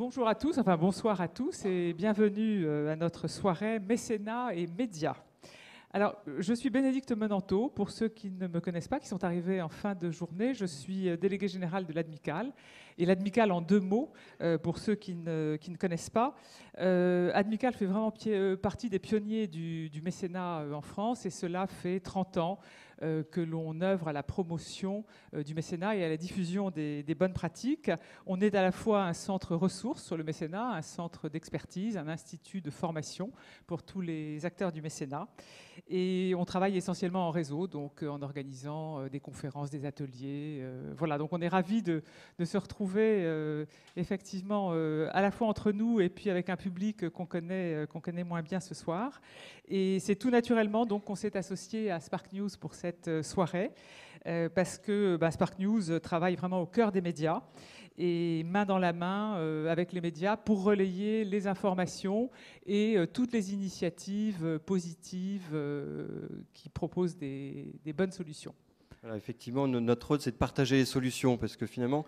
Bonjour à tous, enfin bonsoir à tous et bienvenue à notre soirée mécénat et médias. Alors, je suis Bénédicte Menanteau, pour ceux qui ne me connaissent pas, qui sont arrivés en fin de journée. Je suis déléguée générale de l'ADMICAL. Et l'ADMICAL, en 2 mots, pour ceux qui ne connaissent pas. ADMICAL fait vraiment partie des pionniers du mécénat en France, et cela fait 30 ans que l'on œuvre à la promotion du mécénat et à la diffusion des bonnes pratiques. On est à la fois un centre ressources sur le mécénat, un centre d'expertise, un institut de formation pour tous les acteurs du mécénat. Et on travaille essentiellement en réseau, donc en organisant des conférences, des ateliers. Voilà, donc on est ravis de se retrouver effectivement à la fois entre nous et puis avec un public qu'on connaît moins bien ce soir. Et c'est tout naturellement donc qu'on s'est associé à Spark News pour cette soirée, parce que Spark News travaille vraiment au cœur des médias et main dans la main avec les médias pour relayer les informations et toutes les initiatives positives qui proposent des bonnes solutions. Voilà, effectivement, notre rôle, c'est de partager les solutions, parce que finalement,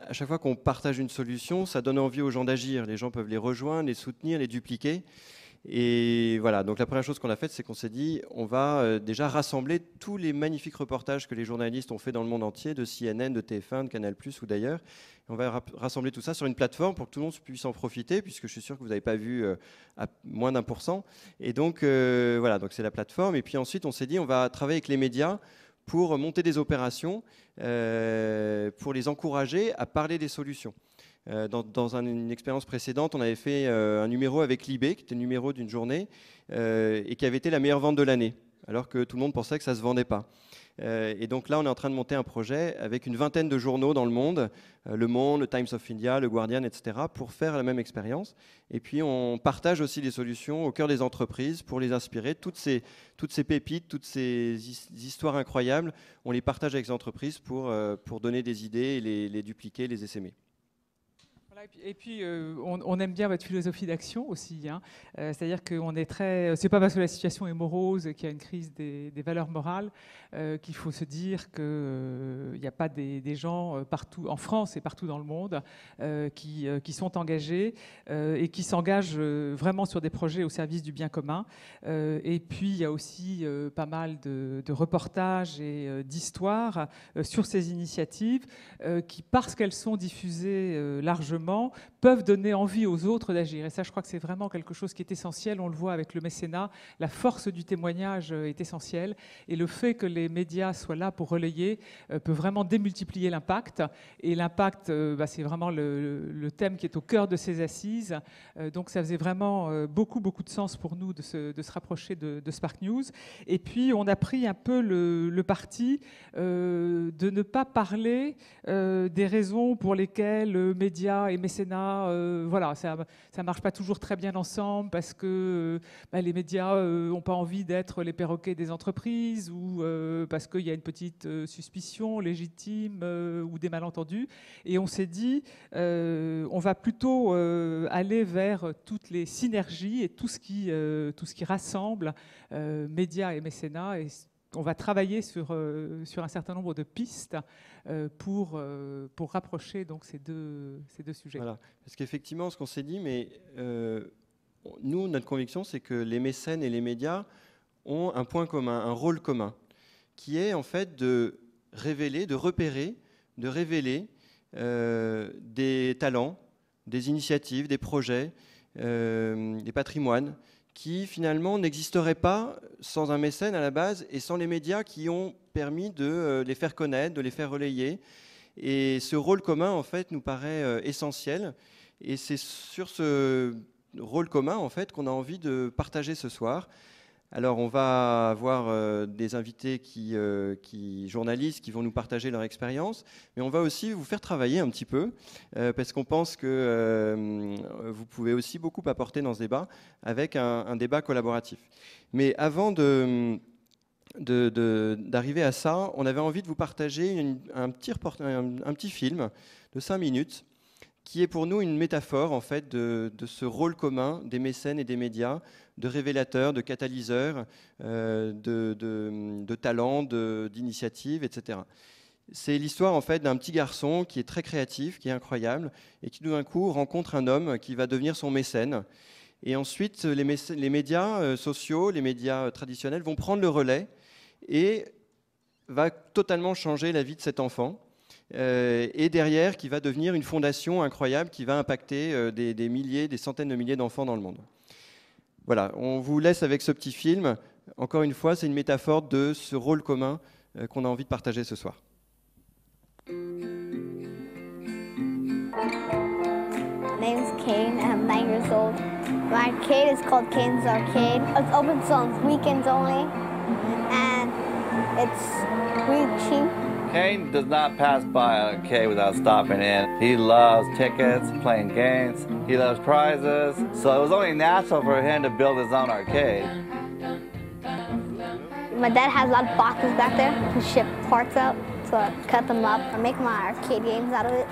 à chaque fois qu'on partage une solution, ça donne envie aux gens d'agir. Les gens peuvent les rejoindre, les soutenir, les dupliquer. Et voilà, donc la première chose qu'on a faite, c'est qu'on s'est dit, on va déjà rassembler tous les magnifiques reportages que les journalistes ont fait dans le monde entier, de CNN, de TF1, de Canal+, ou d'ailleurs. On va rassembler tout ça sur une plateforme pour que tout le monde puisse en profiter, puisque je suis sûr que vous n'avez pas vu à moins d'1%. Et donc, voilà, donc c'est la plateforme. Et puis ensuite, on s'est dit, on va travailler avec les médias pour monter des opérations, pour les encourager à parler des solutions. Dans une expérience précédente, on avait fait un numéro avec Libé, qui était le numéro d'une journée, et qui avait été la meilleure vente de l'année, alors que tout le monde pensait que ça ne se vendait pas. Et donc là, on est en train de monter un projet avec une vingtaine de journaux dans le monde, Le Monde, le Times of India, le Guardian, etc., pour faire la même expérience. Et puis, on partage aussi les solutions au cœur des entreprises pour les inspirer. Toutes ces pépites, toutes ces histoires incroyables, on les partage avec les entreprises pour donner des idées et les dupliquer, les essaimer. Et puis, on aime bien votre philosophie d'action aussi. Hein. C'est-à-dire qu'on est très. C'est pas parce que la situation est morose, qu'il y a une crise des valeurs morales, qu'il faut se dire qu'il n'y a pas des gens partout en France et partout dans le monde qui sont engagés et qui s'engagent vraiment sur des projets au service du bien commun. Et puis, il y a aussi pas mal de reportages et d'histoires sur ces initiatives qui, parce qu'elles sont diffusées largement, peuvent donner envie aux autres d'agir. Et ça, je crois que c'est vraiment quelque chose qui est essentiel. On le voit avec le mécénat. La force du témoignage est essentielle. Et le fait que les médias soient là pour relayer peut vraiment démultiplier l'impact. Et l'impact, c'est vraiment le thème qui est au cœur de ces assises. Donc ça faisait vraiment beaucoup de sens pour nous de se rapprocher de Spark News. Et puis, on a pris un peu le parti de ne pas parler des raisons pour lesquelles médias et mécénat, voilà, ça marche pas toujours très bien ensemble parce que les médias n'ont pas envie d'être les perroquets des entreprises ou parce qu'il y a une petite suspicion légitime ou des malentendus. Et on s'est dit, on va plutôt aller vers toutes les synergies et tout ce qui rassemble médias et mécénat. Et on va travailler sur un certain nombre de pistes pour rapprocher donc ces deux sujets. Voilà. Parce qu'effectivement, ce qu'on s'est dit, mais nous, notre conviction, c'est que les mécènes et les médias ont un point commun, un rôle commun, qui est en fait de révéler, de repérer, de révéler des talents, des initiatives, des projets, des patrimoines, qui finalement n'existeraient pas sans un mécène à la base et sans les médias qui ont permis de les faire connaître, de les faire relayer. Et ce rôle commun, en fait, nous paraît essentiel. Et c'est sur ce rôle commun, en fait, qu'on a envie de partager ce soir. Alors, on va avoir des invités journalistes qui vont nous partager leur expérience, mais on va aussi vous faire travailler un petit peu, parce qu'on pense que vous pouvez aussi beaucoup apporter dans ce débat avec un débat collaboratif. Mais avant d'arriver à ça, on avait envie de vous partager un petit film de 5 minutes qui est pour nous une métaphore en fait de ce rôle commun des mécènes et des médias, de révélateurs, de catalyseurs, de talents, d'initiatives, etc. C'est l'histoire en fait d'un petit garçon qui est très créatif, qui est incroyable, et qui tout d'un coup rencontre un homme qui va devenir son mécène. Et ensuite, les médias sociaux, les médias traditionnels vont prendre le relais et va totalement changer la vie de cet enfant. Et derrière, qui va devenir une fondation incroyable qui va impacter des milliers, des centaines de milliers d'enfants dans le monde. Voilà, on vous laisse avec ce petit film. Encore une fois, c'est une métaphore de ce rôle commun qu'on a envie de partager ce soir. My name's Kane, and I'm 9 years old. My arcade is called Kane's Arcade. It's open on weekends only, and it's really cheap. Kane does not pass by an arcade without stopping in. He loves tickets, playing games, he loves prizes, so it was only natural for him to build his own arcade. My dad has a lot of boxes back there to ship parts out, so I cut them up and make my arcade games out of it.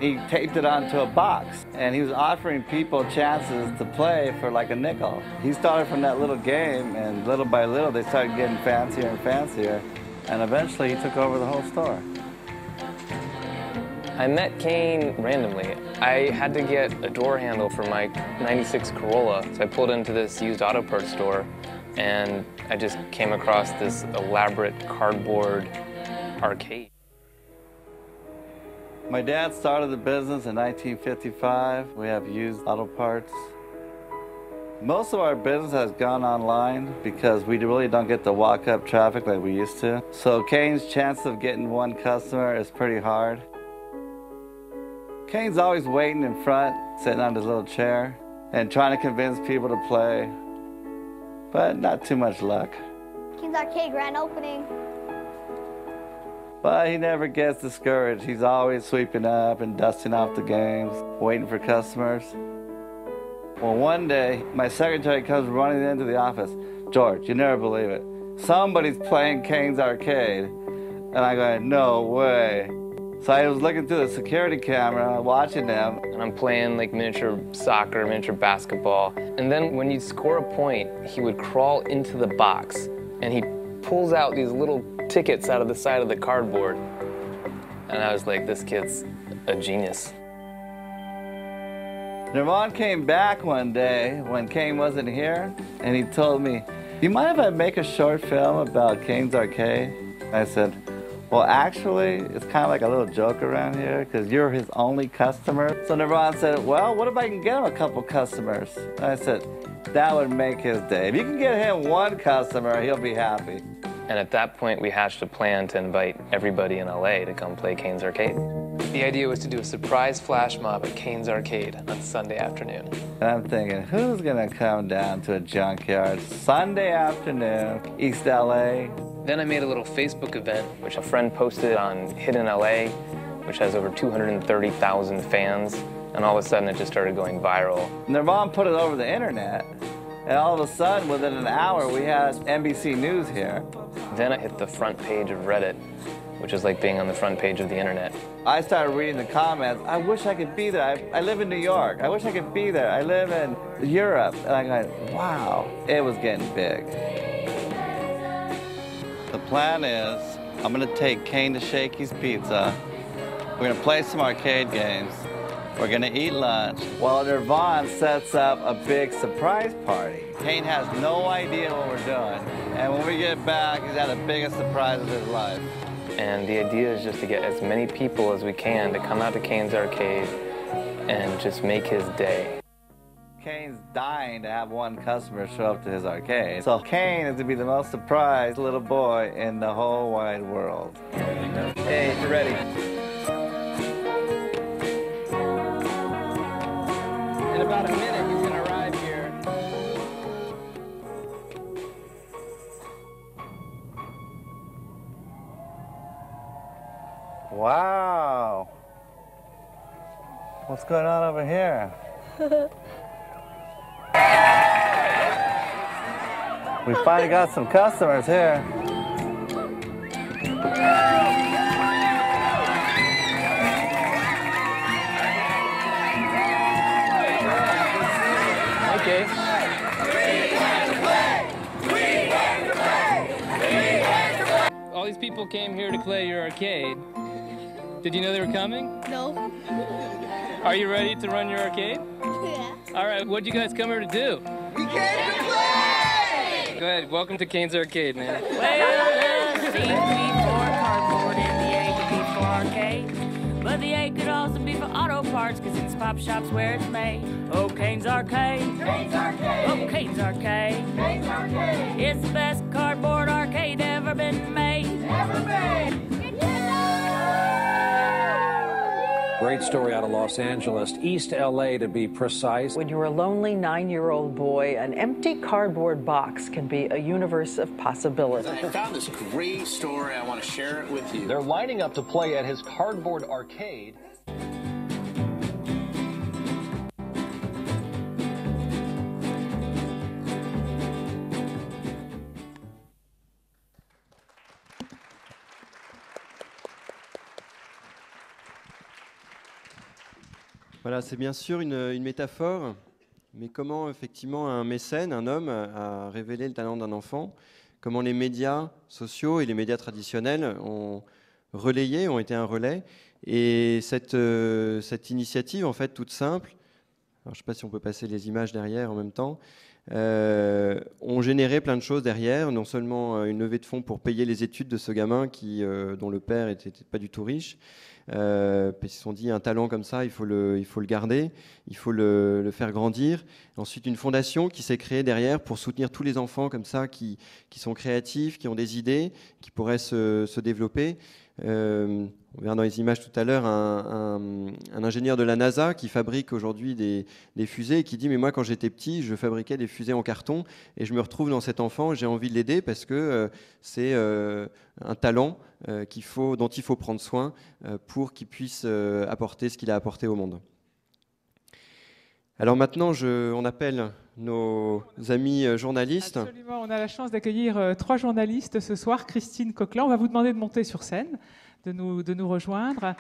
He taped it onto a box, and he was offering people chances to play for like a nickel. He started from that little game, and little by little they started getting fancier and fancier, and eventually he took over the whole store. I met Kane randomly. I had to get a door handle for my 96 Corolla, so I pulled into this used auto parts store, and I just came across this elaborate cardboard arcade. My dad started the business in 1955. We have used auto parts. Most of our business has gone online because we really don't get the walk-up traffic like we used to. So Kane's chance of getting one customer is pretty hard. Kane's always waiting in front, sitting on his little chair, and trying to convince people to play, but not too much luck. Kane's Arcade grand opening. But he never gets discouraged. He's always sweeping up and dusting off the games, waiting for customers. Well, one day, my secretary comes running into the office. George, you never believe it. Somebody's playing Kane's Arcade. And I go, no way. So I was looking through the security camera, watching them. And I'm playing like miniature soccer, miniature basketball. And then when you'd score a point, he would crawl into the box and he pulls out these little tickets out of the side of the cardboard. And I was like, this kid's a genius. Nirvan came back one day when Kane wasn't here, and he told me, you mind if I make a short film about Kane's Arcade? I said, well, actually, it's kind of like a little joke around here because you're his only customer. So Nirvan said, well, what if I can get him a couple customers? I said, that would make his day. If you can get him one customer, he'll be happy. And at that point, we hatched a plan to invite everybody in LA to come play Kane's Arcade. The idea was to do a surprise flash mob at Kane's Arcade on Sunday afternoon. And I'm thinking, who's gonna come down to a junkyard Sunday afternoon, East LA? Then I made a little Facebook event, which a friend posted on Hidden LA, which has over 230,000 fans. And all of a sudden, it just started going viral. Nirvan put it over the internet. And all of a sudden, within an hour, we had NBC News here. Then I hit the front page of Reddit, which is like being on the front page of the internet. I started reading the comments. I wish I could be there. I live in New York. I wish I could be there. I live in Europe. And I go, wow, it was getting big. The plan is, I'm gonna take Kane to Shakey's Pizza. We're gonna play some arcade games. We're gonna eat lunch while Nirvan sets up a big surprise party. Kane has no idea what we're doing. And when we get back, he's had the biggest surprise of his life. And the idea is just to get as many people as we can to come out to Kane's Arcade and just make his day. Kane's dying to have one customer show up to his arcade. So Kane is to be the most surprised little boy in the whole wide world. Hey, you ready? In about a minute, he's gonna arrive here. Wow. What's going on over here? We finally got some customers here. Okay. All these people people came here to play your arcade. Did you know they were coming? No. Are you ready to run your arcade? Yeah. All right, what'd you guys come here to do? We came to play! Go ahead, welcome to Kane's Arcade, man. Well, the C could be for cardboard and the A could be for arcade. But the A could also be for auto parts, cause it's pop shops where it's made. Oh, Kane's Arcade. Kane's Arcade! Oh, Kane's Arcade. Kane's Arcade! It's the best cardboard arcade ever been made. Ever made! Great story out of Los Angeles, East LA to be precise. When you're a lonely 9-year-old boy, an empty cardboard box can be a universe of possibility. I found this great story. I want to share it with you. They're lining up to play at his cardboard arcade. Voilà, c'est bien sûr une métaphore, mais comment effectivement un mécène, un homme, a révélé le talent d'un enfant, comment les médias sociaux et les médias traditionnels ont relayé, ont été un relais, et cette initiative, en fait, toute simple, alors, je ne sais pas si on peut passer les images derrière en même temps, ont généré plein de choses derrière, non seulement une levée de fonds pour payer les études de ce gamin dont le père n'était pas du tout riche, ils se sont dit un talent comme ça, il faut le garder, il faut le faire grandir. Ensuite, une fondation qui s'est créée derrière pour soutenir tous les enfants comme ça qui sont créatifs, qui ont des idées, qui pourraient se développer. On verra dans les images tout à l'heure un ingénieur de la NASA qui fabrique aujourd'hui des fusées et qui dit mais moi quand j'étais petit je fabriquais des fusées en carton et je me retrouve dans cet enfant, j'ai envie de l'aider parce que c'est un talent dont il faut prendre soin pour qu'il puisse apporter ce qu'il a apporté au monde. Alors maintenant on appelle nos amis journalistes. Absolument, on a la chance d'accueillir 3 journalistes ce soir. Christine Coquelin, on va vous demander de monter sur scène, de nous rejoindre.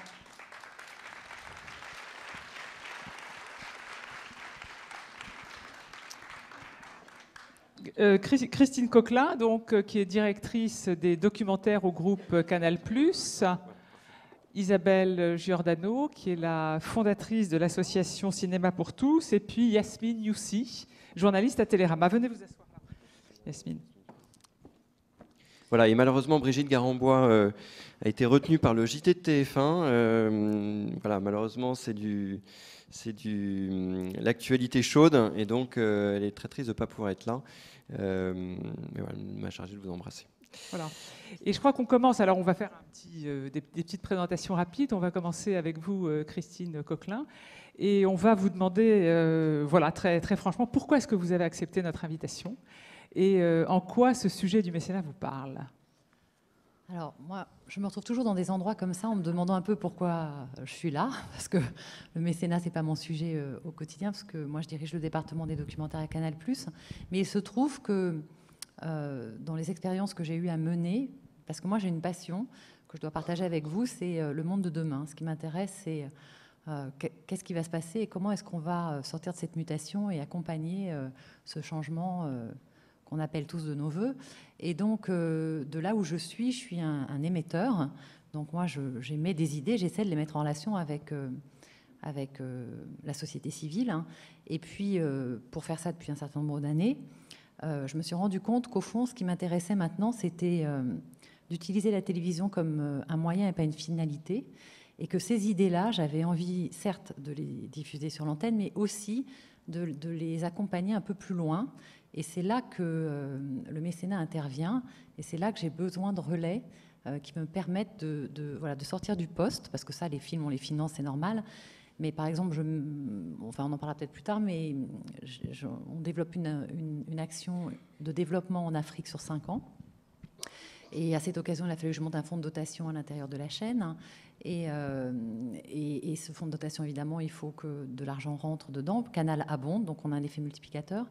Christine Coquelin, donc, qui est directrice des documentaires au groupe Canal+. Isabelle Giordano, qui est la fondatrice de l'association Cinéma pour tous. Et puis Yasmine Youssi, journaliste à Télérama. Venez vous asseoir là, Yasmine. Voilà, et malheureusement, Brigitte Garambois a été retenue par le JT de TF1. Voilà, malheureusement, c'est l'actualité chaude, et donc elle est très triste de ne pas pouvoir être là. Mais voilà, elle m'a chargé de vous embrasser. Voilà. Et je crois qu'on commence. Alors, on va faire des petites présentations rapides. On va commencer avec vous, Christine Coquelin. Et on va vous demander, voilà, très, très franchement, pourquoi est-ce que vous avez accepté notre invitation et en quoi ce sujet du mécénat vous parle? Alors, moi, je me retrouve toujours dans des endroits comme ça en me demandant un peu pourquoi je suis là, parce que le mécénat, c'est pas mon sujet au quotidien, parce que moi, je dirige le département des documentaires à Canal+. Mais il se trouve que dans les expériences que j'ai eu à mener, parce que moi, j'ai une passion que je dois partager avec vous, c'est le monde de demain. Ce qui m'intéresse, c'est qu'est-ce qui va se passer et comment est-ce qu'on va sortir de cette mutation et accompagner ce changement qu'on appelle tous de nos voeux. Et donc, de là où je suis un émetteur. Donc moi, j'émets des idées, j'essaie de les mettre en relation avec la société civile. Hein. Et puis, pour faire ça depuis un certain nombre d'années, je me suis rendu compte qu'au fond, ce qui m'intéressait maintenant, c'était d'utiliser la télévision comme un moyen et pas une finalité. Et que ces idées-là, j'avais envie, certes, de les diffuser sur l'antenne, mais aussi de les accompagner un peu plus loin. Et c'est là que le mécénat intervient, et c'est là que j'ai besoin de relais qui me permettent de sortir du poste, parce que ça, les films, on les finance, c'est normal. Mais par exemple, on en parlera peut-être plus tard, mais on développe une action de développement en Afrique sur 5 ans. Et à cette occasion, il a fallu que je monte un fonds de dotation à l'intérieur de la chaîne. Et ce fonds de dotation, évidemment, il faut que de l'argent rentre dedans. Canal abonde, donc on a un effet multiplicateur.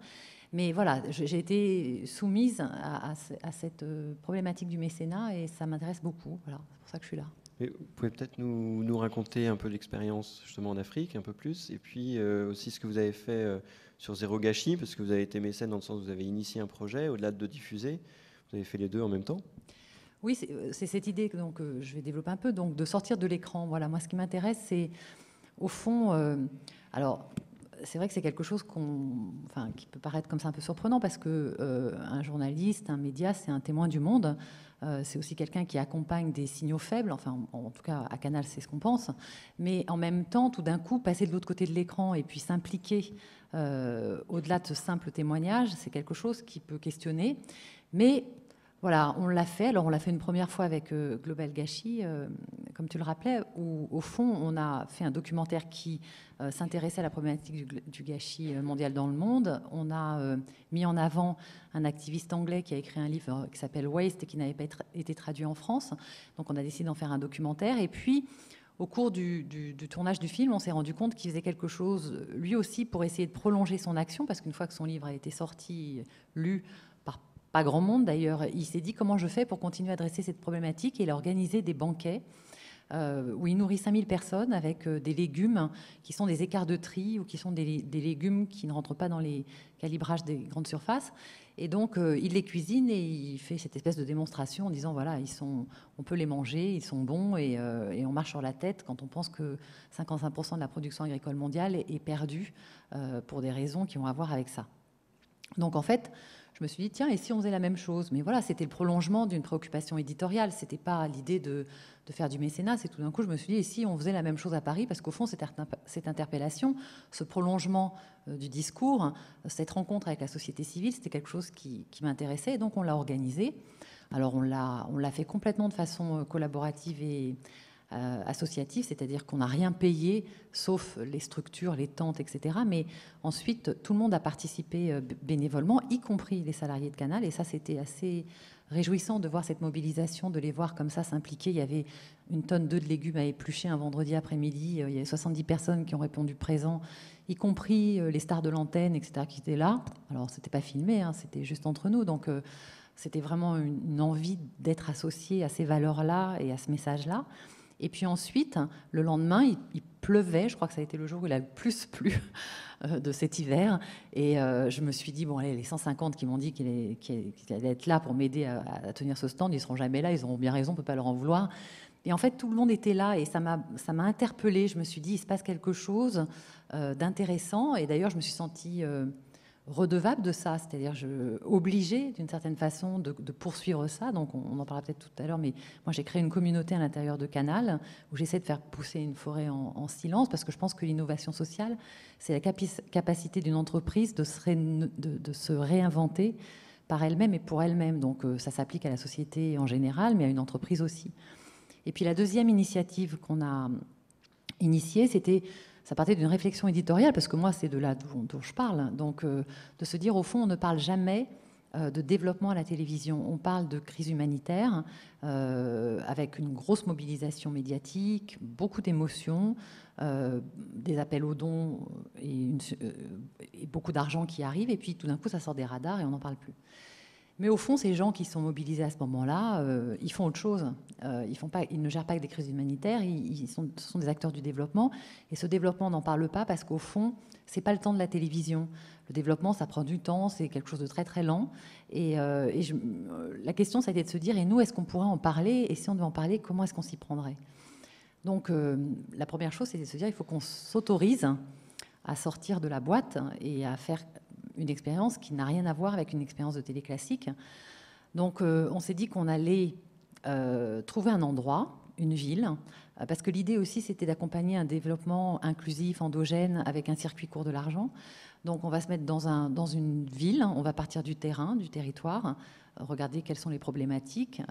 Mais voilà, j'ai été soumise à cette problématique du mécénat et ça m'intéresse beaucoup. Voilà, c'est pour ça que je suis là. Et vous pouvez peut-être nous raconter un peu l'expérience justement en Afrique, un peu plus, et puis aussi ce que vous avez fait sur Zéro Gâchis, parce que vous avez été mécène dans le sens où vous avez initié un projet, au-delà de diffuser, vous avez fait les deux en même temps. Oui, c'est cette idée que donc, je vais développer un peu, donc, de sortir de l'écran. Voilà, moi, ce qui m'intéresse, c'est, au fond, alors, c'est vrai que c'est quelque chose qui peut paraître comme ça un peu surprenant, parce qu'un journaliste, un média, c'est un témoin du monde. C'est aussi quelqu'un qui accompagne des signaux faibles, enfin, en tout cas, à Canal, c'est ce qu'on pense. Mais en même temps, tout d'un coup, passer de l'autre côté de l'écran et puis s'impliquer au-delà de ce simple témoignage, c'est quelque chose qui peut questionner. Mais voilà, on l'a fait. Alors, on l'a fait une première fois avec Global Gâchis, comme tu le rappelais, où, au fond, on a fait un documentaire qui s'intéressait à la problématique du gâchis mondial dans le monde. On a mis en avant un activiste anglais qui a écrit un livre qui s'appelle Waste et qui n'avait pas été traduit en France. Donc, on a décidé d'en faire un documentaire. Et puis, au cours du tournage du film, on s'est rendu compte qu'il faisait quelque chose, lui aussi, pour essayer de prolonger son action, parce qu'une fois que son livre a été sorti, lu, pas grand monde d'ailleurs, il s'est dit comment je fais pour continuer à adresser cette problématique, et il a organisé des banquets où il nourrit 5000 personnes avec des légumes qui sont des écarts de tri ou qui sont des légumes qui ne rentrent pas dans les calibrages des grandes surfaces. Et donc il les cuisine et il fait cette espèce de démonstration en disant voilà, on peut les manger, ils sont bons, et on marche sur la tête quand on pense que 55% de la production agricole mondiale est perdue pour des raisons qui ont à voir avec ça. Donc en fait, je me suis dit, tiens, et si on faisait la même chose? Mais voilà, c'était le prolongement d'une préoccupation éditoriale. C'était pas l'idée de faire du mécénat. C'est tout d'un coup, je me suis dit, et si on faisait la même chose à Paris? Parce qu'au fond, cette interpellation, ce prolongement du discours, cette rencontre avec la société civile, c'était quelque chose qui m'intéressait. Et donc, on l'a organisé. Alors, on l'a fait complètement de façon collaborative et associative, c'est-à-dire qu'on n'a rien payé, sauf les structures, les tentes, etc. Mais ensuite, tout le monde a participé bénévolement, y compris les salariés de Canal. Et ça, c'était assez réjouissant de voir cette mobilisation, de les voir comme ça s'impliquer. Il y avait 1 tonne de légumes à éplucher un vendredi après-midi. Il y avait 70 personnes qui ont répondu présent, y compris les stars de l'antenne, etc., qui étaient là. Alors, c'était pas filmé, hein, c'était juste entre nous. Donc, c'était vraiment une envie d'être associé à ces valeurs-là et à ce message-là. Et puis ensuite, le lendemain, il pleuvait. Je crois que ça a été le jour où il a le plus plu de cet hiver. Et je me suis dit, bon, allez, les 150 qui m'ont dit qu'il allait être là pour m'aider à tenir ce stand, ils ne seront jamais là, ils auront bien raison, on ne peut pas leur en vouloir. Et en fait, tout le monde était là et ça m'a interpellée. Je me suis dit, il se passe quelque chose d'intéressant. Et d'ailleurs, je me suis sentie redevable de ça, c'est-à-dire obligée d'une certaine façon de poursuivre ça. Donc on en parlera peut-être tout à l'heure, mais moi j'ai créé une communauté à l'intérieur de Canal où j'essaie de faire pousser une forêt en silence, parce que je pense que l'innovation sociale, c'est la capacité d'une entreprise de se réinventer par elle-même et pour elle-même. Donc ça s'applique à la société en général, mais à une entreprise aussi. Et puis la deuxième initiative qu'on a initiée, ça partait d'une réflexion éditoriale, parce que moi, c'est de là dont je parle. Donc, de se dire, au fond, on ne parle jamais de développement à la télévision. On parle de crise humanitaire, avec une grosse mobilisation médiatique, beaucoup d'émotions, des appels aux dons et beaucoup d'argent qui arrive. Et puis, tout d'un coup, ça sort des radars et on n'en parle plus. Mais au fond, ces gens qui sont mobilisés à ce moment-là, ils font autre chose. Ils ne gèrent pas que des crises humanitaires, ce sont des acteurs du développement. Et ce développement, on n'en parle pas parce qu'au fond, ce n'est pas le temps de la télévision. Le développement, ça prend du temps, c'est quelque chose de très très lent. Et la question, ça a été de se dire, et nous, est-ce qu'on pourrait en parler? Et si on devait en parler, comment est-ce qu'on s'y prendrait? Donc, la première chose, c'est de se dire, il faut qu'on s'autorise à sortir de la boîte et à faire une expérience qui n'a rien à voir avec une expérience de télé classique. Donc, on s'est dit qu'on allait trouver un endroit, une ville, parce que l'idée aussi, c'était d'accompagner un développement inclusif, endogène, avec un circuit court de l'argent. Donc, on va se mettre dans une ville, on va partir du terrain, du territoire, regarder quelles sont les problématiques,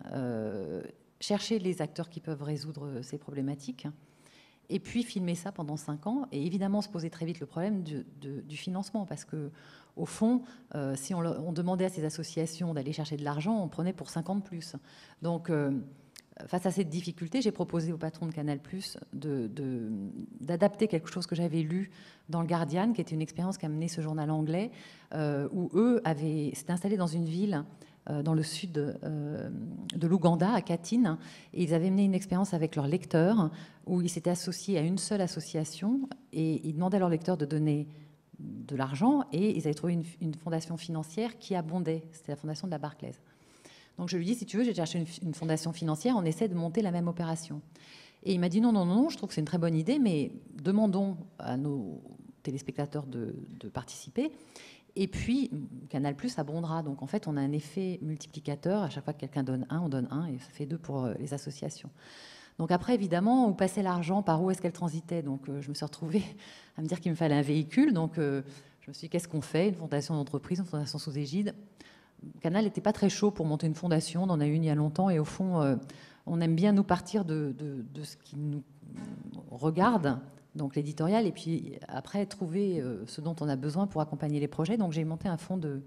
chercher les acteurs qui peuvent résoudre ces problématiques, et puis filmer ça pendant 5 ans, et évidemment se poser très vite le problème du financement, parce que au fond, si on demandait à ces associations d'aller chercher de l'argent, on prenait pour 5 ans de plus. Donc, face à cette difficulté, j'ai proposé au patron de Canal+ d'adapter quelque chose que j'avais lu dans le Guardian, qui était une expérience qu'a menée ce journal anglais, où eux s'étaient installés dans une ville dans le sud de l'Ouganda, à Katyn, et ils avaient mené une expérience avec leurs lecteurs, où ils s'étaient associés à une seule association, et ils demandaient à leurs lecteurs de donner de l'argent, et ils avaient trouvé une fondation financière qui abondait. C'était la fondation de la Barclays. Donc je lui dis, si tu veux, j'ai cherché une fondation financière, on essaie de monter la même opération. Et il m'a dit, non, non, non, je trouve que c'est une très bonne idée, mais demandons à nos téléspectateurs de participer. Et puis, Canal+ abondera. Donc en fait, on a un effet multiplicateur. À chaque fois que quelqu'un donne un, on donne un, et ça fait 2 pour les associations. Donc après, évidemment, où passait l'argent, par où est-ce qu'elle transitait? Donc je me suis retrouvée à me dire qu'il me fallait un véhicule. Donc je me suis dit, qu'est-ce qu'on fait? Une fondation d'entreprise, une fondation sous égide. Canal n'était pas très chaud pour monter une fondation. On en a une il y a longtemps. Et au fond, on aime bien nous partir de ce qui nous regarde, donc l'éditorial, et puis après trouver ce dont on a besoin pour accompagner les projets. Donc j'ai monté un fonds de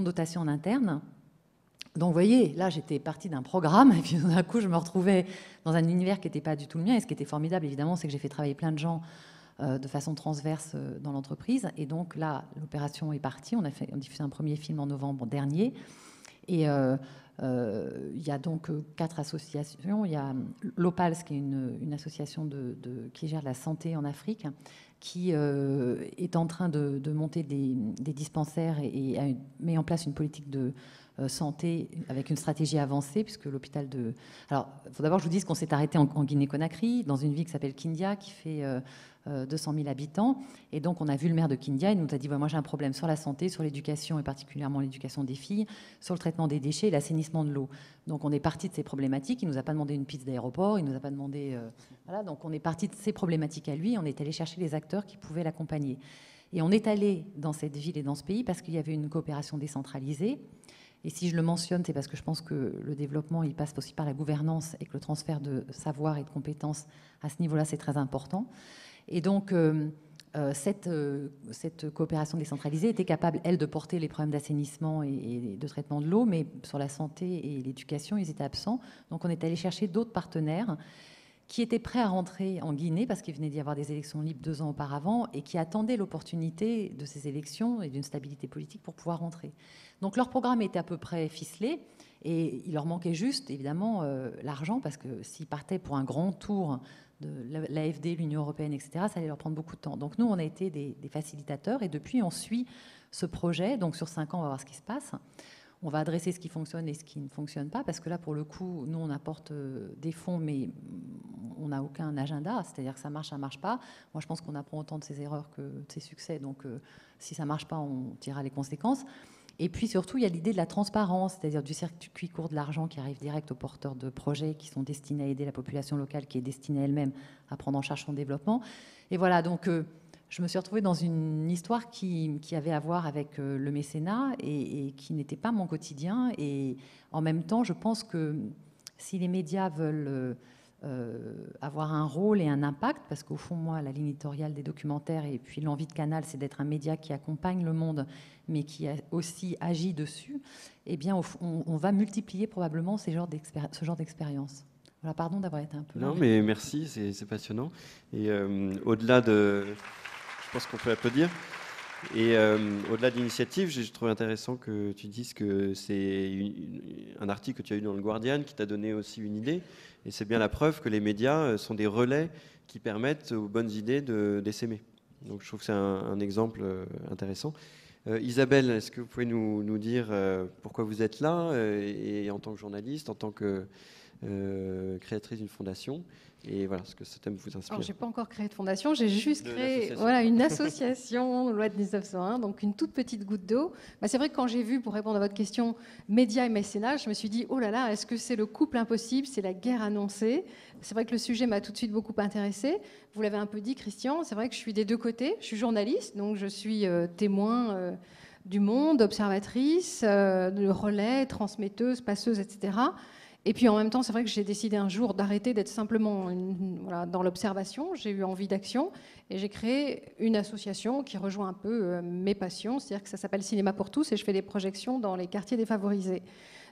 dotation en interne. Donc vous voyez, là j'étais partie d'un programme, et puis d'un coup je me retrouvais dans un univers qui n'était pas du tout le mien. Et ce qui était formidable, évidemment, c'est que j'ai fait travailler plein de gens de façon transverse dans l'entreprise. Et donc là, l'opération est partie. On diffusé un premier film en novembre dernier. Et il y a donc 4 associations. Il y a l'OPALS, qui est une association qui gère la santé en Afrique, qui est en train de monter des dispensaires et met en place une politique de santé avec une stratégie avancée, puisque l'hôpital de... Alors, il faut d'abord que je vous dise qu'on s'est arrêté en Guinée-Conakry, dans une ville qui s'appelle Kindia, qui fait 200 000 habitants. Et donc, on a vu le maire de Kindia, il nous a dit, moi j'ai un problème sur la santé, sur l'éducation, et particulièrement l'éducation des filles, sur le traitement des déchets et l'assainissement de l'eau. Donc, on est parti de ces problématiques. Il ne nous a pas demandé une piste d'aéroport, il ne nous a pas demandé... voilà, donc, on est parti de ces problématiques à lui, on est allé chercher les acteurs qui pouvaient l'accompagner. Et on est allé dans cette ville et dans ce pays parce qu'il y avait une coopération décentralisée. Et si je le mentionne, c'est parce que je pense que le développement, il passe aussi par la gouvernance, et que le transfert de savoir et de compétences à ce niveau-là, c'est très important. Et donc, cette coopération décentralisée était capable, elle, de porter les problèmes d'assainissement et de traitement de l'eau, mais sur la santé et l'éducation, ils étaient absents. Donc, on est allé chercher d'autres partenaires qui étaient prêts à rentrer en Guinée, parce qu'il venait d'y avoir des élections libres 2 ans auparavant, et qui attendaient l'opportunité de ces élections et d'une stabilité politique pour pouvoir rentrer. Donc leur programme était à peu près ficelé, et il leur manquait juste, évidemment, l'argent, parce que s'ils partaient pour un grand tour de l'AFD, l'Union européenne, etc., ça allait leur prendre beaucoup de temps. Donc nous, on a été des facilitateurs, et depuis, on suit ce projet. Donc sur 5 ans, on va voir ce qui se passe. On va adresser ce qui fonctionne et ce qui ne fonctionne pas, parce que là, pour le coup, nous, on apporte des fonds, mais on n'a aucun agenda, c'est-à-dire que ça marche pas. Moi, je pense qu'on apprend autant de ses erreurs que de ses succès, donc si ça marche pas, on tirera les conséquences. Et puis surtout, il y a l'idée de la transparence, c'est-à-dire du circuit court de l'argent qui arrive direct aux porteurs de projets qui sont destinés à aider la population locale, qui est destinée elle-même à prendre en charge son développement. Et voilà, donc... je me suis retrouvée dans une histoire qui avait à voir avec le mécénat et qui n'était pas mon quotidien. Et en même temps, je pense que si les médias veulent avoir un rôle et un impact, parce qu'au fond, moi, la ligne éditoriale des documentaires et puis l'envie de Canal, c'est d'être un média qui accompagne le monde, mais qui aussi agit dessus, eh bien, on va multiplier probablement ce genre d'expérience. Voilà, pardon d'avoir été un peu... Non, mais merci, c'est passionnant. Et au-delà de... Je pense qu'on peut applaudir. Et au-delà de l'initiative, je trouve intéressant que tu dises que c'est un article que tu as eu dans le Guardian qui t'a donné aussi une idée. Et c'est bien la preuve que les médias sont des relais qui permettent aux bonnes idées d'essaimer. Donc je trouve que c'est un exemple intéressant. Isabelle, est-ce que vous pouvez nous dire pourquoi vous êtes là, et en tant que journaliste, en tant que créatrice d'une fondation, et voilà, ce que ce thème vous inspire. Alors, je n'ai pas encore créé de fondation, j'ai juste créé une association, loi de 1901, donc une toute petite goutte d'eau. Bah, c'est vrai que quand j'ai vu, pour répondre à votre question, médias et mécénat, je me suis dit, oh là là, est-ce que c'est le couple impossible, c'est la guerre annoncée? C'est vrai que le sujet m'a tout de suite beaucoup intéressée. Vous l'avez un peu dit, Christian, c'est vrai que je suis des 2 côtés. Je suis journaliste, donc je suis témoin du monde, observatrice, de relais, transmetteuse, passeuse, etc. Et puis en même temps, c'est vrai que j'ai décidé un jour d'arrêter d'être simplement dans l'observation. J'ai eu envie d'action et j'ai créé une association qui rejoint un peu mes passions. C'est-à-dire que ça s'appelle Cinéma pour tous et je fais des projections dans les quartiers défavorisés.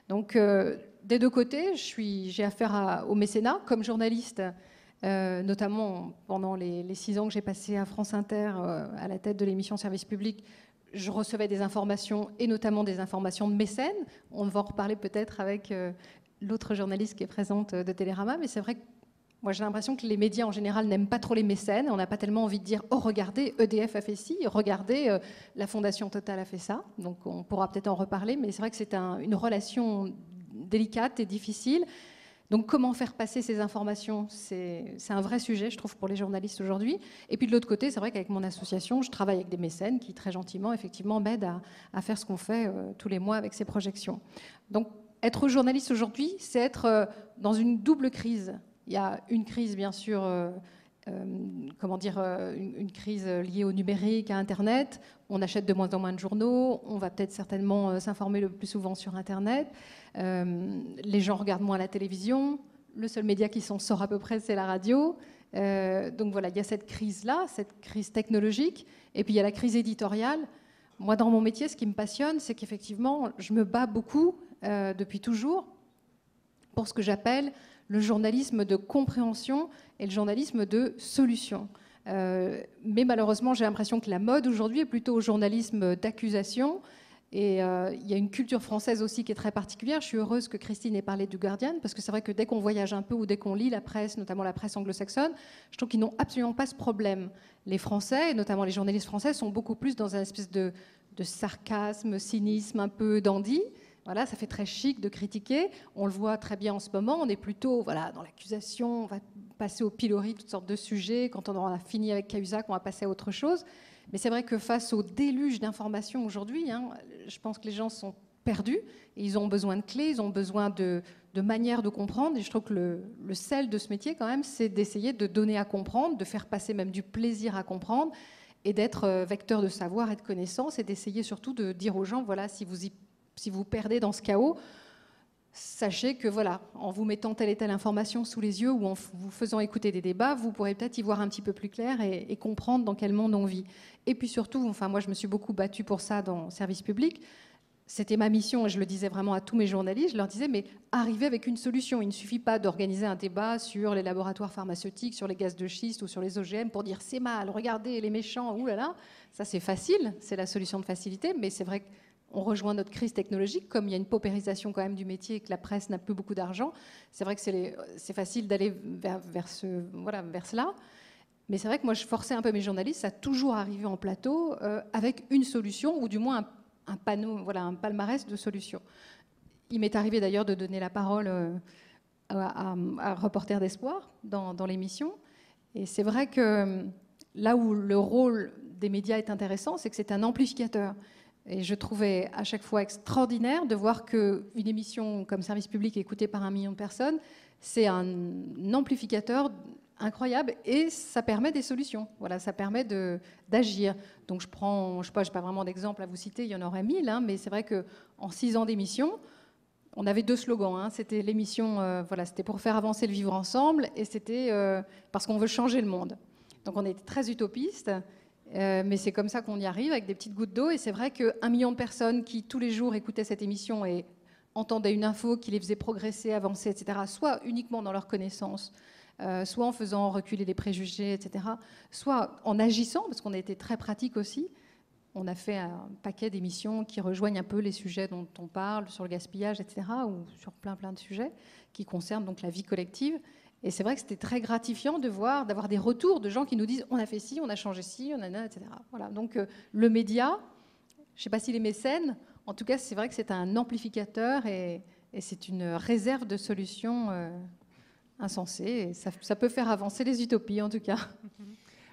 Donc des 2 côtés, j'ai affaire au mécénat comme journaliste, notamment pendant les 6 ans que j'ai passé à France Inter à la tête de l'émission Service Public. Je recevais des informations et notamment des informations de mécènes. On va en reparler peut-être avec... l'autre journaliste qui est présente de Télérama, mais c'est vrai que Moi, j'ai l'impression que les médias, en général, n'aiment pas trop les mécènes. On n'a pas tellement envie de dire « Oh, regardez, EDF a fait ci, regardez, la Fondation Total a fait ça ». Donc, on pourra peut-être en reparler, mais c'est vrai que c'est une relation délicate et difficile. Donc, comment faire passer ces informations, c'est un vrai sujet, je trouve, pour les journalistes aujourd'hui. Et puis, de l'autre côté, c'est vrai qu'avec mon association, je travaille avec des mécènes qui, très gentiment, effectivement, m'aident à faire ce qu'on fait tous les mois avec ces projections. Donc, être journaliste aujourd'hui, c'est être dans une double crise. Il y a une crise, bien sûr, une crise liée au numérique, à Internet. On achète de moins en moins de journaux. On va peut-être certainement s'informer le plus souvent sur Internet. Les gens regardent moins la télévision. Le seul média qui s'en sort à peu près, c'est la radio. Donc voilà, il y a cette crise-là, cette crise technologique. Et puis il y a la crise éditoriale. Moi, dans mon métier, ce qui me passionne, c'est qu'effectivement, je me bats beaucoup, depuis toujours, pour ce que j'appelle le journalisme de compréhension et le journalisme de solution. Mais malheureusement, j'ai l'impression que la mode aujourd'hui est plutôt au journalisme d'accusation. Et il y a une culture française aussi qui est très particulière. Je suis heureuse que Christine ait parlé du Guardian, parce que c'est vrai que dès qu'on voyage un peu ou dès qu'on lit la presse, notamment la presse anglo-saxonne, je trouve qu'ils n'ont absolument pas ce problème. Les Français, et notamment les journalistes français, sont beaucoup plus dans une espèce de sarcasme, cynisme, un peu dandy. Voilà, ça fait très chic de critiquer. On le voit très bien en ce moment. On est plutôt dans l'accusation. On va passer au pilori, toutes sortes de sujets. Quand on aura fini avec Cahuzac, on va passer à autre chose. Mais c'est vrai que face au déluge d'informations aujourd'hui, je pense que les gens sont perdus. Et ils ont besoin de clés, ils ont besoin de manières de comprendre. Et je trouve que le sel de ce métier, quand même, c'est d'essayer de donner à comprendre, de faire passer même du plaisir à comprendre et d'être vecteur de savoir et de connaissances et d'essayer surtout de dire aux gens, voilà, si vous perdez dans ce chaos, sachez que voilà, en vous mettant telle et telle information sous les yeux ou en vous faisant écouter des débats, vous pourrez peut-être y voir un petit peu plus clair et comprendre dans quel monde on vit. Et puis surtout, moi je me suis beaucoup battue pour ça dans le service public. C'était ma mission et je le disais vraiment à tous mes journalistes. Je leur disais, mais arrivez avec une solution. Il ne suffit pas d'organiser un débat sur les laboratoires pharmaceutiques, sur les gaz de schiste ou sur les OGM pour dire c'est mal, regardez les méchants, oulala. Ça c'est facile, c'est la solution de facilité, mais c'est vrai que on rejoint notre crise technologique, comme il y a une paupérisation quand même du métier et que la presse n'a plus beaucoup d'argent. C'est vrai que c'est facile d'aller vers cela. Mais c'est vrai que moi, je forçais un peu mes journalistes à toujours arriver en plateau avec une solution, ou du moins un panneau, un palmarès de solutions. Il m'est arrivé d'ailleurs de donner la parole à Reporter d'Espoir dans l'émission. Et c'est vrai que là où le rôle des médias est intéressant, c'est que c'est un amplificateur. Et je trouvais à chaque fois extraordinaire de voir qu'une émission comme Service Public écoutée par 1 million de personnes, c'est un amplificateur incroyable et ça permet des solutions. Voilà, ça permet d'agir. Donc je n'ai pas vraiment d'exemple à vous citer, il y en aurait 1000, mais c'est vrai qu'en 6 ans d'émission, on avait 2 slogans. C'était l'émission, c'était pour faire avancer le vivre ensemble et c'était parce qu'on veut changer le monde. Donc on était très utopistes. Mais c'est comme ça qu'on y arrive, avec des petites gouttes d'eau. Et c'est vrai qu'1 million de personnes qui, tous les jours, écoutaient cette émission et entendaient une info qui les faisait progresser, avancer, etc., soit uniquement dans leur connaissance, soit en faisant reculer les préjugés, etc., soit en agissant, parce qu'on a été très pratique aussi. On a fait un paquet d'émissions qui rejoignent un peu les sujets dont on parle, sur le gaspillage, etc., ou sur plein de sujets qui concernent donc la vie collective. Et c'est vrai que c'était très gratifiant d'avoir des retours de gens qui nous disent on a fait ci, on a changé ci, on a etc. Voilà. Donc le média, je ne sais pas s'il est mécène, en tout cas c'est vrai que c'est un amplificateur et c'est une réserve de solutions insensées. Et ça peut faire avancer les utopies en tout cas.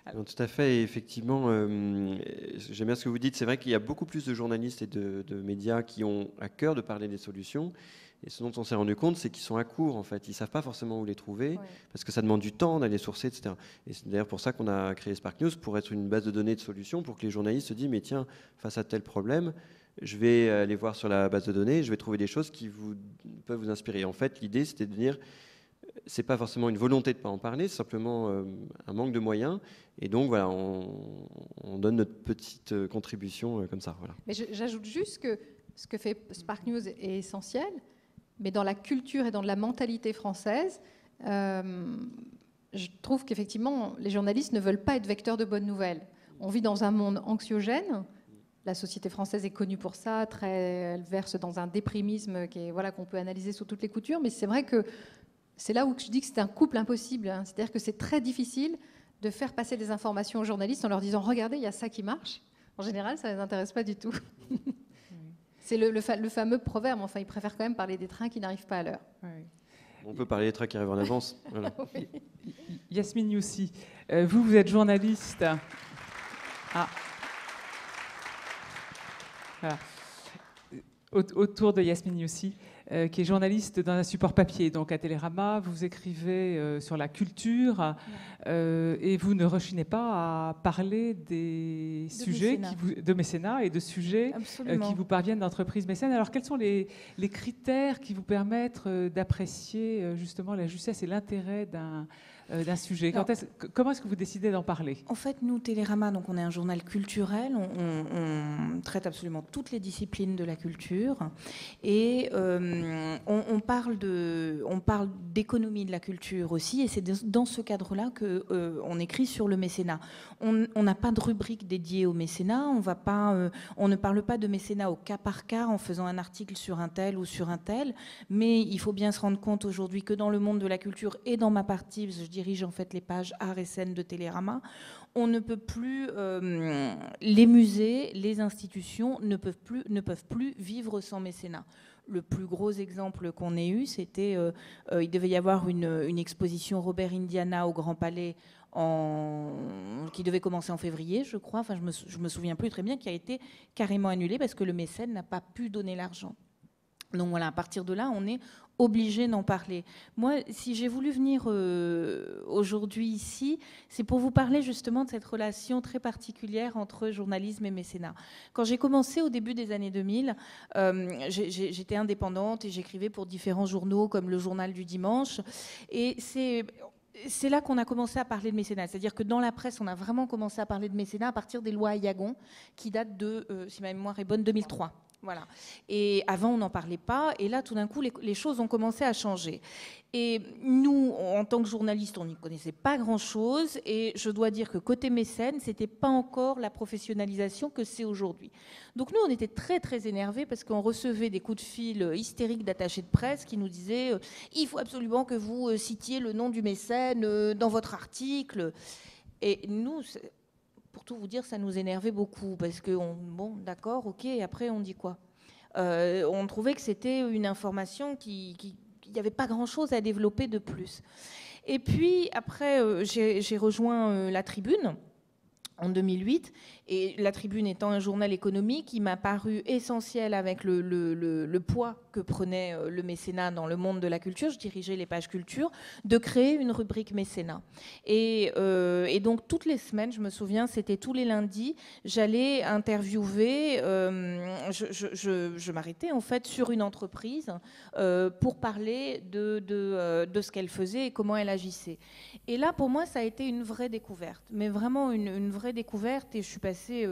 Alors, tout à fait, et effectivement, j'aime bien ce que vous dites. C'est vrai qu'il y a beaucoup plus de journalistes et de médias qui ont à cœur de parler des solutions. Et ce dont on s'est rendu compte, c'est qu'ils sont à court, en fait. Ils ne savent pas forcément où les trouver, parce que ça demande du temps d'aller sourcer, etc. Et c'est d'ailleurs pour ça qu'on a créé Spark News, pour être une base de données de solutions, pour que les journalistes se disent, mais tiens, face à tel problème, je vais aller voir sur la base de données, je vais trouver des choses qui peuvent vous inspirer. En fait, l'idée, c'était de dire, c'est pas forcément une volonté de ne pas en parler, c'est simplement un manque de moyens. Et donc, voilà, on donne notre petite contribution comme ça. Voilà. Mais j'ajoute juste que ce que fait Spark News est essentiel, mais dans la culture et dans la mentalité française, je trouve qu'effectivement, les journalistes ne veulent pas être vecteurs de bonnes nouvelles. On vit dans un monde anxiogène. La société française est connue pour ça. Elle verse dans un déprimisme qu'on peut analyser sous toutes les coutures. Mais c'est vrai que c'est là où je dis que c'est un couple impossible. Hein. C'est-à-dire que c'est très difficile de faire passer des informations aux journalistes en leur disant « Regardez, il y a ça qui marche ». En général, ça ne les intéresse pas du tout. C'est le fameux proverbe. Enfin, ils préfèrent quand même parler des trains qui n'arrivent pas à l'heure. Oui. On peut parler des trains qui arrivent en avance. Voilà. Oui. Yasmine Youssi, vous êtes journaliste. Ah. Voilà. Autour de Yasmine Youssi, qui est journaliste dans un support papier, donc à Télérama, vous écrivez sur la culture et vous ne rechignez pas à parler des sujets de mécénat et de sujets qui vous parviennent d'entreprises mécènes. Alors quels sont les critères qui vous permettent d'apprécier justement la justesse et l'intérêt d'un sujet? Comment est-ce que vous décidez d'en parler? En fait, nous, Télérama, donc on est un journal culturel, on traite absolument toutes les disciplines de la culture et on parle d'économie de la culture aussi, et c'est dans ce cadre-là qu'on écrit sur le mécénat. On n'a pas de rubrique dédiée au mécénat, on ne parle pas de mécénat au cas par cas en faisant un article sur un tel ou sur un tel, mais il faut bien se rendre compte aujourd'hui que dans le monde de la culture et dans ma partie, parce que je dirige en fait les pages art et scène de Télérama, on ne peut plus, les musées, les institutions ne peuvent plus vivre sans mécénat. Le plus gros exemple qu'on ait eu, c'était, il devait y avoir une exposition Robert Indiana au Grand Palais qui devait commencer en février, je crois, enfin je me souviens plus très bien, qui a été carrément annulée parce que le mécène n'a pas pu donner l'argent. Donc voilà, à partir de là, on est obligé d'en parler. Moi, si j'ai voulu venir aujourd'hui ici, c'est pour vous parler justement de cette relation très particulière entre journalisme et mécénat. Quand j'ai commencé au début des années 2000, j'étais indépendante et j'écrivais pour différents journaux comme le Journal du Dimanche. Et c'est là qu'on a commencé à parler de mécénat. C'est-à-dire que dans la presse, on a vraiment commencé à parler de mécénat à partir des lois Ayagon, qui datent de, si ma mémoire est bonne, 2003. Voilà. Et avant, on n'en parlait pas. Et là, tout d'un coup, les choses ont commencé à changer. Et nous, en tant que journalistes, on n'y connaissait pas grand-chose. Et je dois dire que côté mécène, ce n'était pas encore la professionnalisation que c'est aujourd'hui. Donc nous, on était très, très énervés parce qu'on recevait des coups de fil hystériques d'attachés de presse qui nous disaient « Il faut absolument que vous citiez le nom du mécène dans votre article. » Et nous... Pour tout vous dire, ça nous énervait beaucoup parce que, bon, d'accord, ok, et après on dit quoi? On trouvait que c'était une information qu'il n'y avait pas grand-chose à développer de plus. Et puis après, j'ai rejoint La Tribune en 2008, et La Tribune étant un journal économique, il m'a paru essentiel avec le poids que prenait le mécénat dans le monde de la culture. Je dirigeais les pages culture, de créer une rubrique mécénat. Et donc toutes les semaines, je me souviens, c'était tous les lundis, j'allais interviewer, je m'arrêtais en fait sur une entreprise pour parler de ce qu'elle faisait et comment elle agissait. Et là, pour moi, ça a été une vraie découverte, mais vraiment une vraie découverte, et je suis passée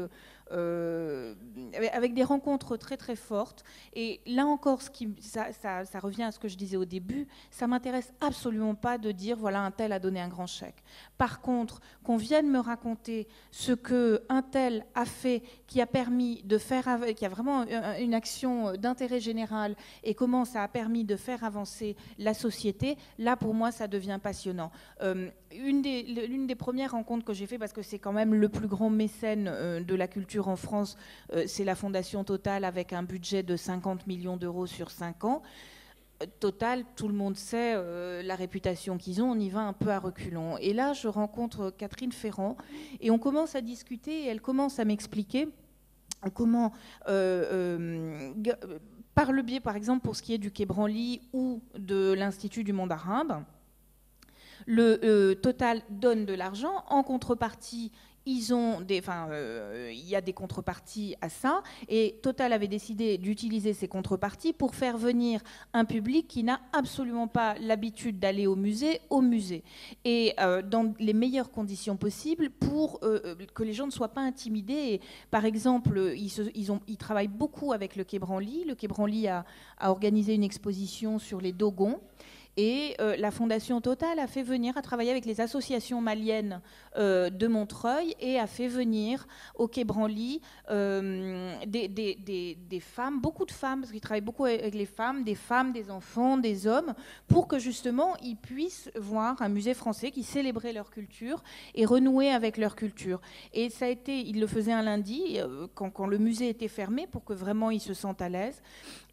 avec des rencontres très très fortes. Et là encore, ça revient à ce que je disais au début, ça m'intéresse absolument pas de dire voilà, un tel a donné un grand chèque. Par contre, qu'on vienne me raconter ce que un tel a fait, qui a permis de faire, qui a vraiment une action d'intérêt général, et comment ça a permis de faire avancer la société, là pour moi ça devient passionnant. L'une des premières rencontres que j'ai fait, parce que c'est quand même le plus grand mécène de la culture en France, c'est la Fondation Total avec un budget de 50 millions d'euros sur 5 ans. Total, tout le monde sait la réputation qu'ils ont, on y va un peu à reculons. Et là, je rencontre Catherine Ferrand et on commence à discuter et elle commence à m'expliquer comment, par le biais, par exemple, pour ce qui est du Quai Branly ou de l'Institut du monde arabe, le Total donne de l'argent, en contrepartie, il y a des contreparties à ça, et Total avait décidé d'utiliser ces contreparties pour faire venir un public qui n'a absolument pas l'habitude d'aller au musée, et dans les meilleures conditions possibles pour que les gens ne soient pas intimidés. Et, par exemple, ils travaillent beaucoup avec le Quai Branly. Le Quai Branly a organisé une exposition sur les Dogons. Et la Fondation Total a travaillé avec les associations maliennes de Montreuil et a fait venir au Quai Branly des femmes, beaucoup de femmes, parce qu'ils travaillent beaucoup avec les femmes, des enfants, des hommes, pour que justement ils puissent voir un musée français qui célébrait leur culture et renouer avec leur culture. Et ça a été, ils le faisaient un lundi, quand le musée était fermé, pour que vraiment ils se sentent à l'aise.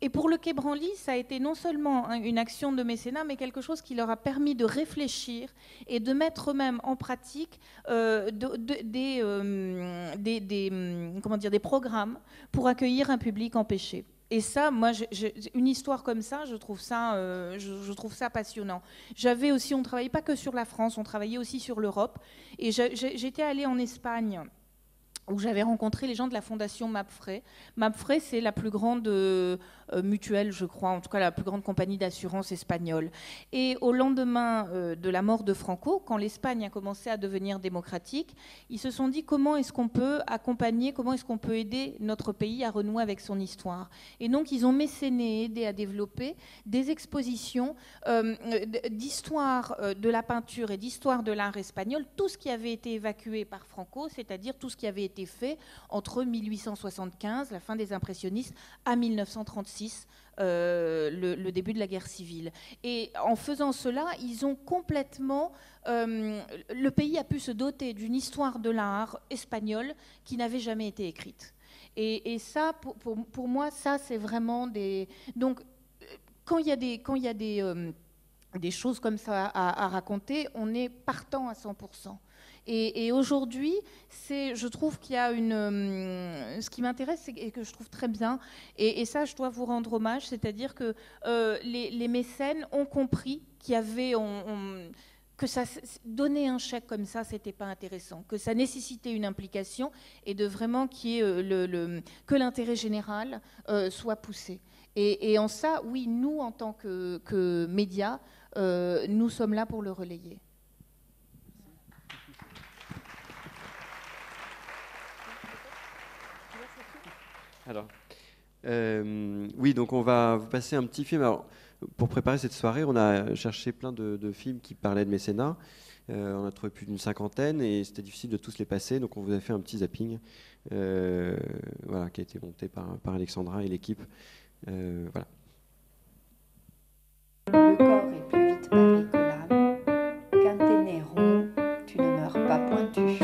Et pour le Quai Branly, ça a été non seulement une action de mécénat, mais quelque chose qui leur a permis de réfléchir et de mettre eux-mêmes en pratique des programmes pour accueillir un public empêché. Et ça, moi, une histoire comme ça, je trouve ça passionnant. J'avais aussi, on ne travaillait pas que sur la France, on travaillait aussi sur l'Europe. Et j'étais allée en Espagne, où j'avais rencontré les gens de la fondation Mapfre. Mapfre, c'est la plus grande mutuelle, je crois, en tout cas la plus grande compagnie d'assurance espagnole. Et au lendemain de la mort de Franco, quand l'Espagne a commencé à devenir démocratique, ils se sont dit comment est-ce qu'on peut accompagner, comment est-ce qu'on peut aider notre pays à renouer avec son histoire. Et donc ils ont mécéné, aidé à développer des expositions d'histoire de la peinture et d'histoire de l'art espagnol, tout ce qui avait été évacué par Franco, c'est-à-dire tout ce qui avait été fait entre 1875, la fin des impressionnistes, à 1936, le début de la guerre civile. Et en faisant cela, ils ont complètement... le pays a pu se doter d'une histoire de l'art espagnol qui n'avait jamais été écrite. Et ça, pour moi, ça, c'est vraiment des... Donc, quand il y a des choses comme ça à raconter, on est partant à 100%. Et aujourd'hui, je trouve qu'il y a ce qui m'intéresse et que je trouve très bien, et ça, je dois vous rendre hommage, c'est-à-dire que les mécènes ont compris qu'il y avait... que donner un chèque comme ça, c'était pas intéressant, que ça nécessitait une implication et de vraiment que l'intérêt général soit poussé. Et en ça, oui, nous, en tant que médias, nous sommes là pour le relayer. Alors, oui, donc on va vous passer un petit film. Alors, pour préparer cette soirée, on a cherché plein de films qui parlaient de mécénat. On a trouvé plus d'une 50aine et c'était difficile de tous les passer. Donc on vous a fait un petit zapping voilà, qui a été monté par Alexandra et l'équipe. Voilà. Le corps est plus vite pavé que l'âme. Quand t'es né rond, tu ne meurs pas pointu.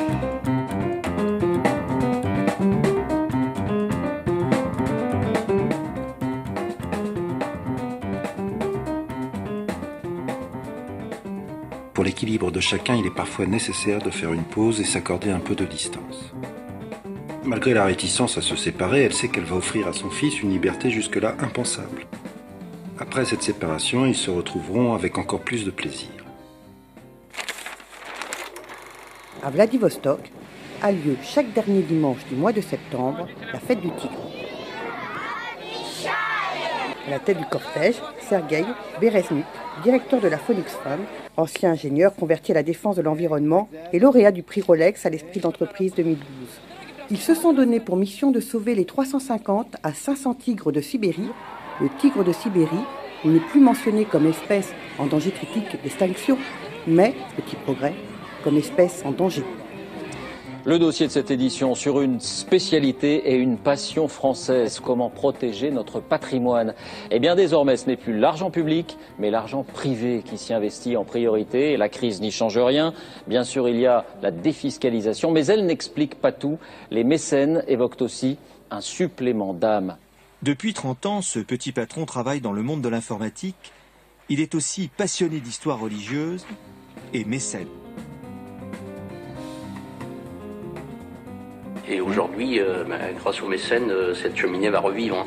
Pour l'équilibre de chacun, il est parfois nécessaire de faire une pause et s'accorder un peu de distance. Malgré la réticence à se séparer, elle sait qu'elle va offrir à son fils une liberté jusque-là impensable. Après cette séparation, ils se retrouveront avec encore plus de plaisir. À Vladivostok a lieu chaque dernier dimanche du mois de septembre la fête du tigre. À la tête du cortège, Sergueï Bereznyk, directeur de la Phoenix Fund, ancien ingénieur converti à la défense de l'environnement et lauréat du prix Rolex à l'esprit d'entreprise 2012. Ils se sont donnés pour mission de sauver les 350 à 500 tigres de Sibérie. Le tigre de Sibérie n'est plus mentionné comme espèce en danger critique d'extinction, mais, petit progrès, comme espèce en danger. Le dossier de cette édition sur une spécialité et une passion française, comment protéger notre patrimoine. Eh bien désormais ce n'est plus l'argent public mais l'argent privé qui s'y investit en priorité et la crise n'y change rien. Bien sûr il y a la défiscalisation mais elle n'explique pas tout. Les mécènes évoquent aussi un supplément d'âme. Depuis 30 ans, ce petit patron travaille dans le monde de l'informatique. Il est aussi passionné d'histoire religieuse et mécène. Et aujourd'hui, grâce aux mécènes, cette cheminée va revivre.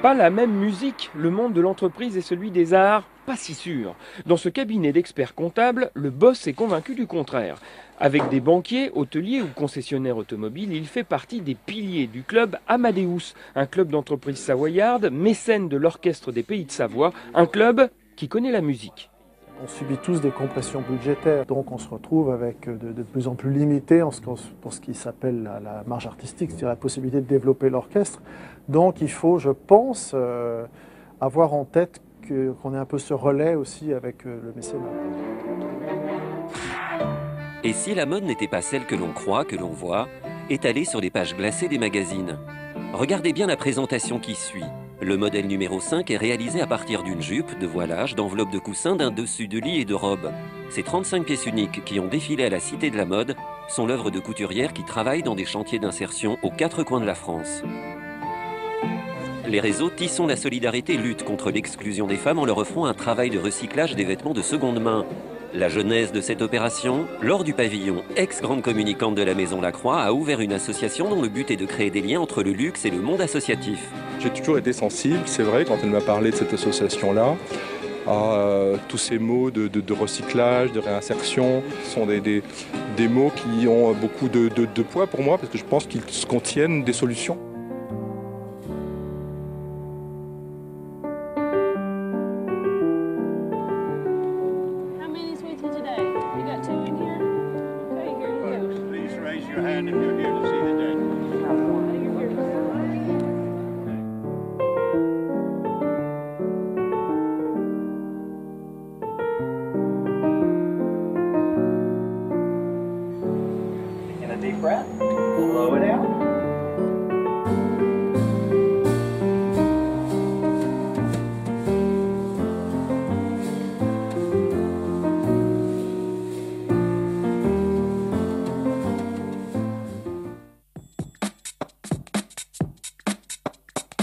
Pas la même musique, le monde de l'entreprise et celui des arts, pas si sûr. Dans ce cabinet d'experts comptables, le boss est convaincu du contraire. Avec des banquiers, hôteliers ou concessionnaires automobiles, il fait partie des piliers du club Amadeus, un club d'entreprise savoyarde, mécène de l'Orchestre des Pays de Savoie, un club qui connaît la musique. On subit tous des compressions budgétaires, donc on se retrouve avec de plus en plus limité pour ce qui s'appelle la marge artistique, c'est-à-dire la possibilité de développer l'orchestre. Donc il faut, je pense, avoir en tête qu'on ait un peu ce relais aussi avec le mécénat. Et si la mode n'était pas celle que l'on croit, que l'on voit, étalée sur les pages glacées des magazines? Regardez bien la présentation qui suit. Le modèle numéro 5 est réalisé à partir d'une jupe, de voilage, d'enveloppe de coussin, d'un dessus de lit et de robe. Ces 35 pièces uniques qui ont défilé à la Cité de la Mode sont l'œuvre de couturières qui travaillent dans des chantiers d'insertion aux 4 coins de la France. Les réseaux Tissons la solidarité luttent contre l'exclusion des femmes en leur offrant un travail de recyclage des vêtements de seconde main. La genèse de cette opération, Laure du Pavillon, ex-grande communicante de la Maison Lacroix, a ouvert une association dont le but est de créer des liens entre le luxe et le monde associatif. J'ai toujours été sensible, c'est vrai, quand elle m'a parlé de cette association-là, à tous ces mots de recyclage, de réinsertion. Ce sont des mots qui ont beaucoup de poids pour moi, parce que je pense qu'ils contiennent des solutions.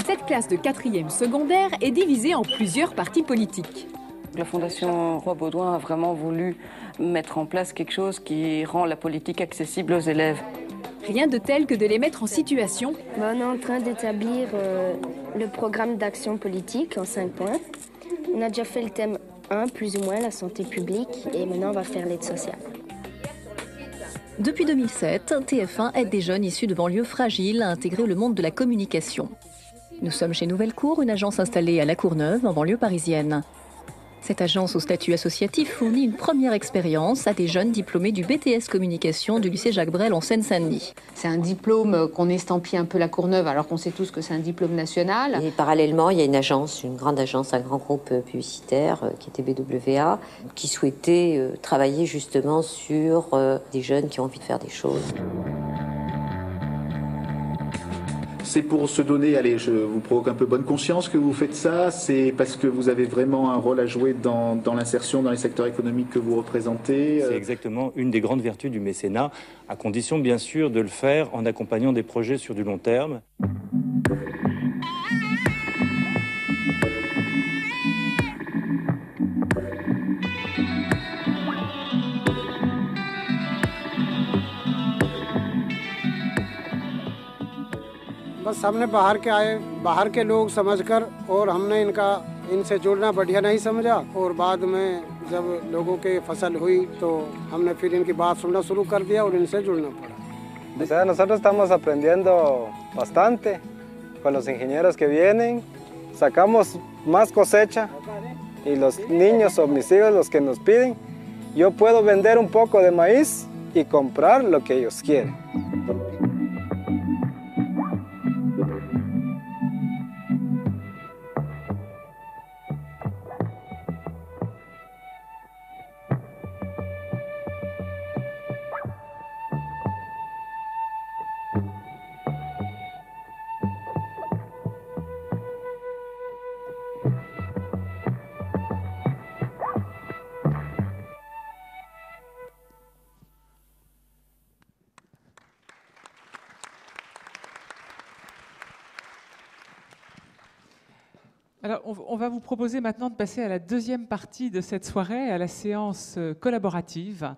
Cette classe de 4e secondaire est divisée en plusieurs partis politiques. La Fondation Roi Baudouin a vraiment voulu mettre en place quelque chose qui rend la politique accessible aux élèves. Rien de tel que de les mettre en situation. On est en train d'établir le programme d'action politique en 5 points. On a déjà fait le thème 1, plus ou moins, la santé publique, et maintenant on va faire l'aide sociale. Depuis 2007, TF1 aide des jeunes issus de banlieues fragiles à intégrer le monde de la communication. Nous sommes chez Nouvelle-Cour, une agence installée à La Courneuve, en banlieue parisienne. Cette agence au statut associatif fournit une première expérience à des jeunes diplômés du BTS Communication du lycée Jacques Brel en Seine-Saint-Denis. C'est un diplôme qu'on estampille un peu La Courneuve, alors qu'on sait tous que c'est un diplôme national. Et parallèlement, il y a une agence, une grande agence, un grand groupe publicitaire qui était BWA, qui souhaitait travailler justement sur des jeunes qui ont envie de faire des choses. C'est pour se donner, allez, je vous provoque un peu bonne conscience que vous faites ça, c'est parce que vous avez vraiment un rôle à jouer dans l'insertion dans les secteurs économiques que vous représentez. C'est exactement une des grandes vertus du mécénat, à condition bien sûr de le faire en accompagnant des projets sur du long terme. बस हमने बाहर के आए, बाहर के लोग समझकर और हमने इनसे जुड़ना बढ़िया नहीं समझा और बाद में जब लोगों के फसल हुई तो हमने फिर इनकी बात सुनना शुरू कर दिया और इनसे जुड़ना पड़ा. O sea, nosotros estamos aprendiendo bastante con los ingenieros que vienen, sacamos más cosecha y los niños o mis hijos los que nos piden, yo puedo vender un poco de maíz y comprar lo que ellos quieren. Alors, on va vous proposer maintenant de passer à la deuxième partie de cette soirée, à la séance collaborative.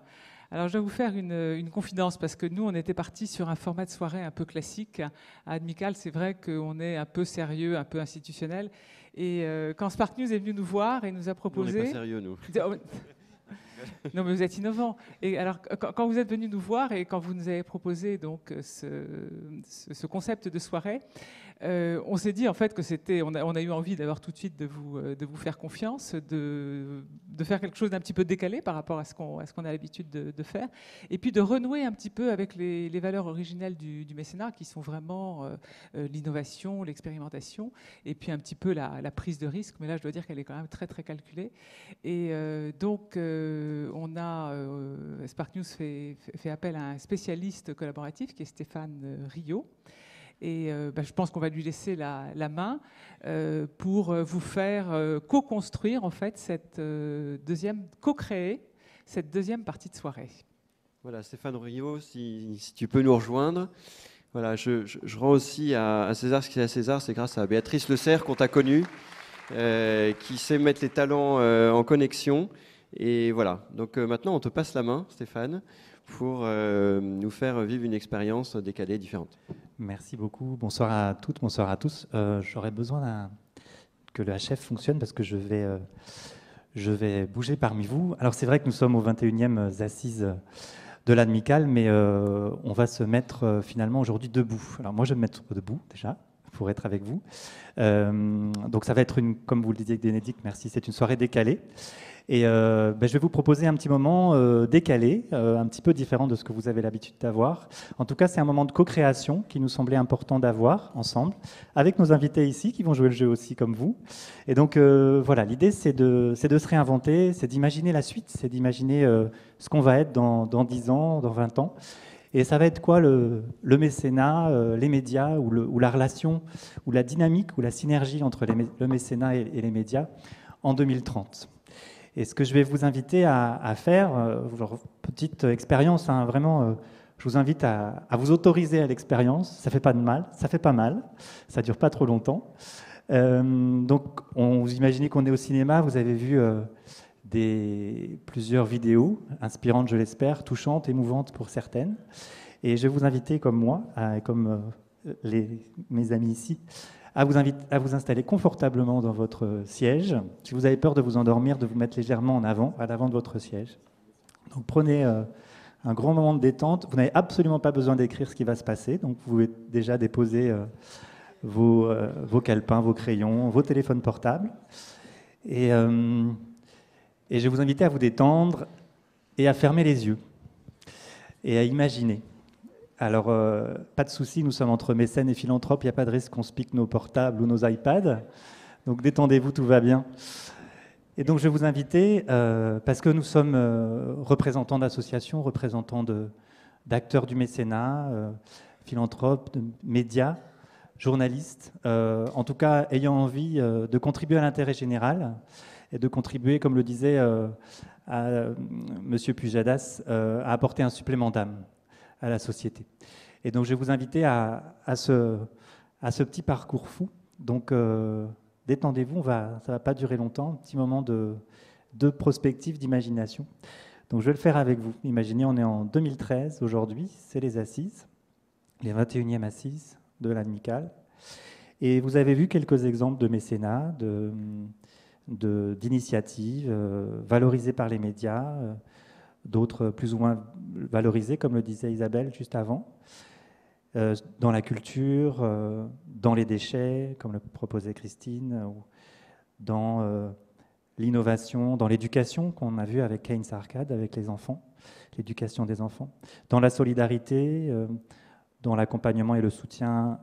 Alors, je vais vous faire une confidence, parce que nous, on était partis sur un format de soirée un peu classique. À Admicale, c'est vrai qu'on est un peu sérieux, un peu institutionnel. Et quand Spark News est venu nous voir et nous a proposé... On n'est pas sérieux, nous. Non, mais vous êtes innovant. Et alors, quand vous êtes venu nous voir et quand vous nous avez proposé donc ce concept de soirée, on s'est dit en fait que c'était, on a eu envie d'avoir tout de suite de vous faire confiance, de faire quelque chose d'un petit peu décalé par rapport à ce qu'on a l'habitude de faire, et puis de renouer un petit peu avec les valeurs originelles du mécénat, qui sont vraiment l'innovation, l'expérimentation, et puis un petit peu la prise de risque. Mais là, je dois dire qu'elle est quand même très très calculée. Et donc, on a Spark News fait appel à un spécialiste collaboratif qui est Stéphane Rio. Et je pense qu'on va lui laisser la main pour vous faire co-construire en fait co-créer cette deuxième partie de soirée. Voilà, Stéphane Rio, si tu peux nous rejoindre. Voilà, je rends aussi à César ce qui est à César, c'est grâce à Béatrice Le Serre qu'on t'a connue, qui sait mettre les talents en connexion. Et voilà, donc maintenant on te passe la main, Stéphane, pour nous faire vivre une expérience décalée, différente. Merci beaucoup. Bonsoir à toutes, bonsoir à tous. J'aurais besoin que le HF fonctionne parce que je vais bouger parmi vous. Alors c'est vrai que nous sommes aux 21e assises de l'Admicale, mais on va se mettre finalement aujourd'hui debout. Alors moi je vais me mettre debout déjà pour être avec vous. Donc ça va être comme vous le disiez Bénédicte, merci, c'est une soirée décalée. Et je vais vous proposer un petit moment décalé, un petit peu différent de ce que vous avez l'habitude d'avoir. En tout cas, c'est un moment de co-création qui nous semblait important d'avoir ensemble, avec nos invités ici qui vont jouer le jeu aussi comme vous. Et donc voilà, l'idée c'est de se réinventer, c'est d'imaginer la suite, c'est d'imaginer ce qu'on va être dans 10 ans, dans 20 ans. Et ça va être quoi le mécénat, les médias, ou la relation, ou la dynamique, ou la synergie entre le mécénat et les médias en 2030. Et ce que je vais vous inviter à faire, petite expérience, hein, vraiment, je vous invite à vous autoriser à l'expérience. Ça fait pas de mal, ça fait pas mal, ça dure pas trop longtemps. Donc, vous imaginez qu'on est au cinéma, vous avez vu plusieurs vidéos inspirantes, je l'espère, touchantes, émouvantes pour certaines. Et je vais vous inviter, comme moi, comme mes amis ici, à vous installer confortablement dans votre siège. Si vous avez peur de vous endormir, de vous mettre légèrement en avant, à l'avant de votre siège. Donc prenez un grand moment de détente. Vous n'avez absolument pas besoin d'écrire ce qui va se passer. Donc vous pouvez déjà déposer vos calepins, vos crayons, vos téléphones portables. Et je vais vous inviter à vous détendre et à fermer les yeux et à imaginer. Alors, pas de souci, nous sommes entre mécènes et philanthropes, il n'y a pas de risque qu'on se pique nos portables ou nos iPads. Donc détendez-vous, tout va bien. Et donc je vais vous inviter, parce que nous sommes représentants d'associations, représentants d'acteurs du mécénat, philanthropes, de médias, journalistes, en tout cas ayant envie de contribuer à l'intérêt général et de contribuer, comme le disait M. Pujadas, à apporter un supplément d'âme à la société. Et donc je vais vous inviter à ce petit parcours fou. Donc détendez-vous, ça ne va pas durer longtemps, un petit moment de prospective, d'imagination. Donc je vais le faire avec vous. Imaginez, on est en 2013 aujourd'hui, c'est les assises, les 21e assises de l'Admicale. Et vous avez vu quelques exemples de mécénat, d'initiatives valorisées par les médias, d'autres plus ou moins valorisés, comme le disait Isabelle juste avant, dans la culture, dans les déchets, comme le proposait Christine, ou dans l'innovation, dans l'éducation qu'on a vu avec Keynes Arcade, avec les enfants, l'éducation des enfants, dans la solidarité, dans l'accompagnement et le soutien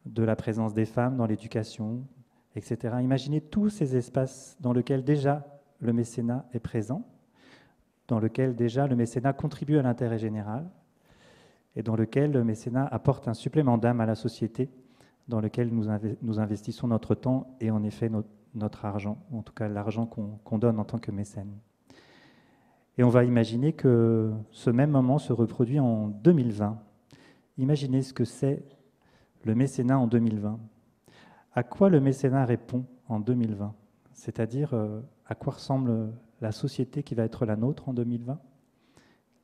de la présence des femmes, dans l'éducation, etc. Imaginez tous ces espaces dans lesquels déjà le mécénat est présent, dans lequel déjà le mécénat contribue à l'intérêt général et dans lequel le mécénat apporte un supplément d'âme à la société, dans lequel nous investissons notre temps et en effet notre argent, ou en tout cas l'argent qu'on donne en tant que mécène. Et on va imaginer que ce même moment se reproduit en 2020. Imaginez ce que c'est le mécénat en 2020. À quoi le mécénat répond en 2020 ? C'est-à-dire à quoi ressemble la société qui va être la nôtre en 2020 ?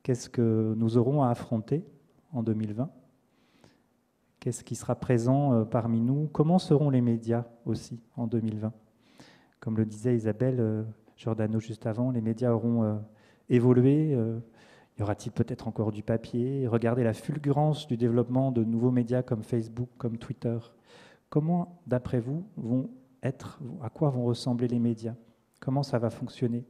Qu'est-ce que nous aurons à affronter en 2020 ? Qu'est-ce qui sera présent parmi nous ? Comment seront les médias aussi en 2020 ? Comme le disait Isabelle Giordano juste avant, les médias auront évoluer y aura-t-il peut-être encore du papier? Regardez la fulgurance du développement de nouveaux médias comme Facebook, comme Twitter. Comment, d'après vous, à quoi vont ressembler les médias? Comment ça va fonctionner?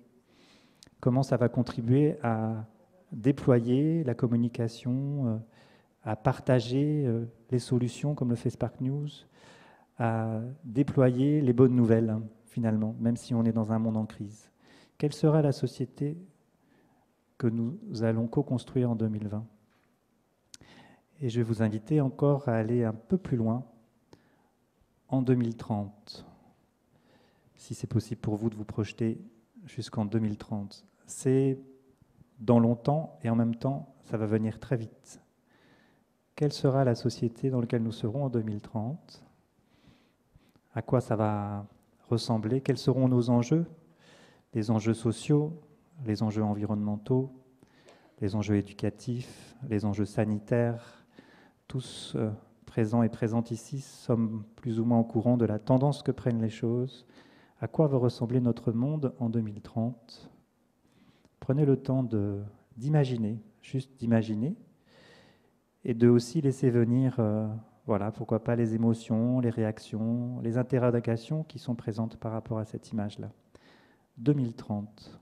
Comment ça va contribuer à déployer la communication, à partager les solutions comme le fait Spark News, à déployer les bonnes nouvelles, finalement, même si on est dans un monde en crise? Quelle sera la société que nous allons co-construire en 2020? Et je vais vous inviter encore à aller un peu plus loin, en 2030. Si c'est possible pour vous de vous projeter jusqu'en 2030. C'est dans longtemps et en même temps, ça va venir très vite. Quelle sera la société dans laquelle nous serons en 2030? À quoi ça va ressembler? Quels seront nos enjeux? Les enjeux sociaux, les enjeux environnementaux, les enjeux éducatifs, les enjeux sanitaires, tous présents et présentes ici, sommes plus ou moins au courant de la tendance que prennent les choses. À quoi va ressembler notre monde en 2030? Prenez le temps d'imaginer, juste d'imaginer, et de aussi laisser venir, voilà, pourquoi pas les émotions, les réactions, les interrogations qui sont présentes par rapport à cette image-là. 2030.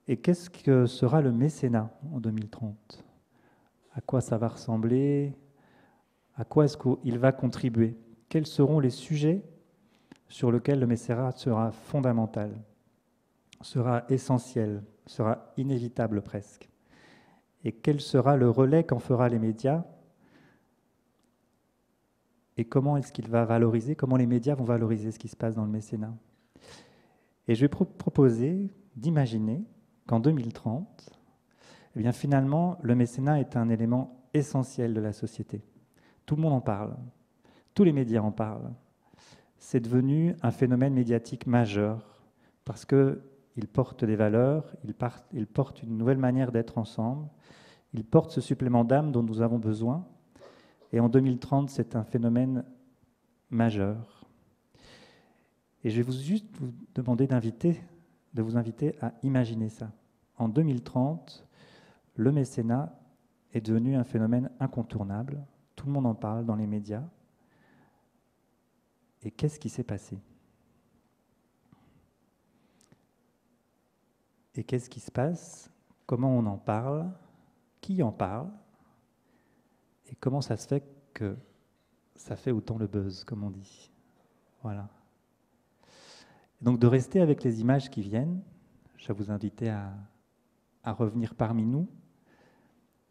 Et qu'est-ce que sera le mécénat en 2030? À quoi ça va ressembler? À quoi est-ce qu'il va contribuer? Quels seront les sujets sur lesquels le mécénat sera fondamental, sera essentiel, sera inévitable presque? Et quel sera le relais qu'en fera les médias? Et comment est-ce qu'il va valoriser, comment les médias vont valoriser ce qui se passe dans le mécénat? Et je vais proposer d'imaginer qu'en 2030, eh bien finalement, le mécénat est un élément essentiel de la société. Tout le monde en parle, tous les médias en parlent. C'est devenu un phénomène médiatique majeur parce qu'il porte des valeurs, il porte une nouvelle manière d'être ensemble, il porte ce supplément d'âme dont nous avons besoin. Et en 2030, c'est un phénomène majeur. Et je vais juste vous demander de vous inviter à imaginer ça. En 2030, le mécénat est devenu un phénomène incontournable. Tout le monde en parle dans les médias. Et qu'est-ce qui s'est passé? Et qu'est-ce qui se passe? Comment on en parle? Qui en parle? Et comment ça se fait que ça fait autant le buzz, comme on dit? Voilà. Donc de rester avec les images qui viennent, je vais vous inviter à revenir parmi nous,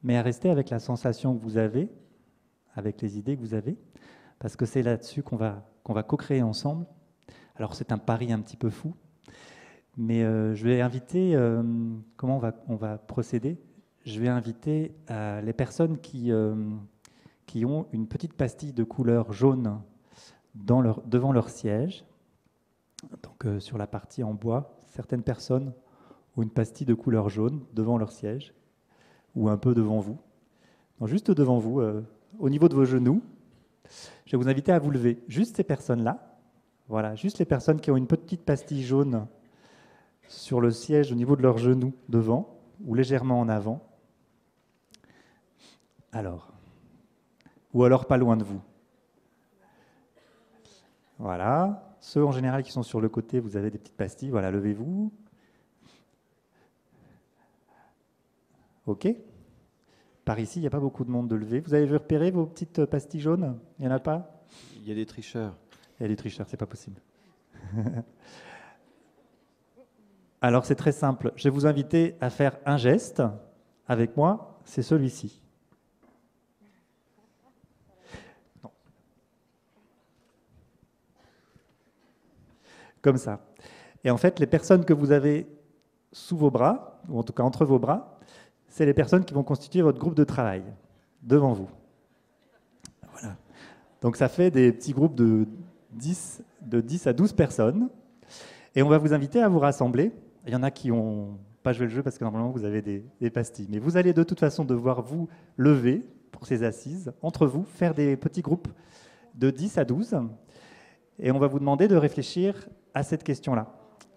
mais à rester avec la sensation que vous avez, avec les idées que vous avez, parce que c'est là-dessus qu'on va co-créer ensemble. Alors c'est un pari un petit peu fou, mais je vais inviter, comment on va procéder? Je vais inviter les personnes qui ont une petite pastille de couleur jaune devant leur siège. Donc sur la partie en bois, certaines personnes ont une pastille de couleur jaune devant leur siège, ou un peu devant vous. Donc, juste devant vous, au niveau de vos genoux, je vais vous inviter à vous lever. Juste ces personnes-là, voilà, juste les personnes qui ont une petite pastille jaune sur le siège au niveau de leurs genoux devant, ou légèrement en avant. Alors, ou alors pas loin de vous. Voilà. Ceux en général qui sont sur le côté, vous avez des petites pastilles. Voilà, levez-vous. OK. Par ici, il n'y a pas beaucoup de monde de lever. Vous avez repéré vos petites pastilles jaunes? Il n'y en a pas? Il y a des tricheurs. Il y a des tricheurs, c'est pas possible. Alors, c'est très simple. Je vais vous inviter à faire un geste avec moi. C'est celui-ci. Comme ça. Et en fait, les personnes que vous avez sous vos bras, ou en tout cas entre vos bras, c'est les personnes qui vont constituer votre groupe de travail, devant vous. Voilà. Donc ça fait des petits groupes de 10 à 12 personnes. Et on va vous inviter à vous rassembler. Il y en a qui n'ont pas joué le jeu parce que normalement vous avez des pastilles. Mais vous allez de toute façon devoir vous lever pour ces assises, entre vous, faire des petits groupes de 10 à 12. Et on va vous demander de réfléchir à cette question-là.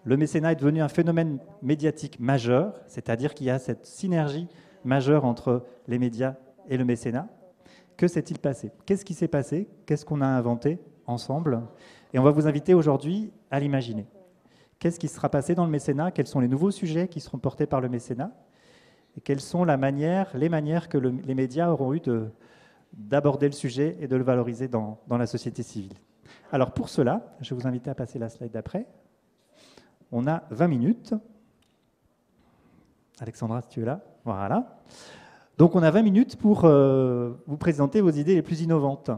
le mécénat est devenu un phénomène médiatique majeur, c'est-à-dire qu'il y a cette synergie majeure entre les médias et le mécénat. Que s'est-il passé? Qu'est-ce qui s'est passé? Qu'est-ce qu'on a inventé ensemble? Et on va vous inviter aujourd'hui à l'imaginer. Qu'est-ce qui sera passé dans le mécénat? Quels sont les nouveaux sujets qui seront portés par le mécénat? Et quelles sont les manières que les médias auront eu d'aborder le sujet et de le valoriser dans la société civile? Alors pour cela, je vais vous inviter à passer la slide d'après. On a 20 minutes. Alexandra, si tu es là. Voilà. Donc on a 20 minutes pour vous présenter vos idées les plus innovantes.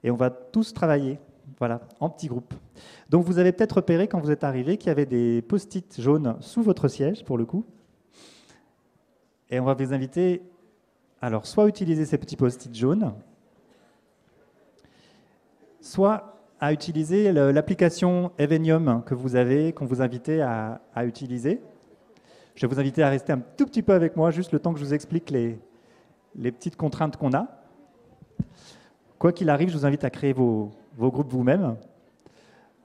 Et on va tous travailler, voilà, en petits groupes. Donc vous avez peut-être repéré quand vous êtes arrivés qu'il y avait des post-it jaunes sous votre siège, pour le coup. Et on va vous inviter, alors, soit à utiliser ces petits post-it jaunes, soit à utiliser l'application Evenium que vous avez, qu'on vous invite à utiliser. Je vais vous inviter à rester un tout petit peu avec moi, juste le temps que je vous explique les petites contraintes qu'on a. Quoi qu'il arrive, je vous invite à créer vos groupes vous-même,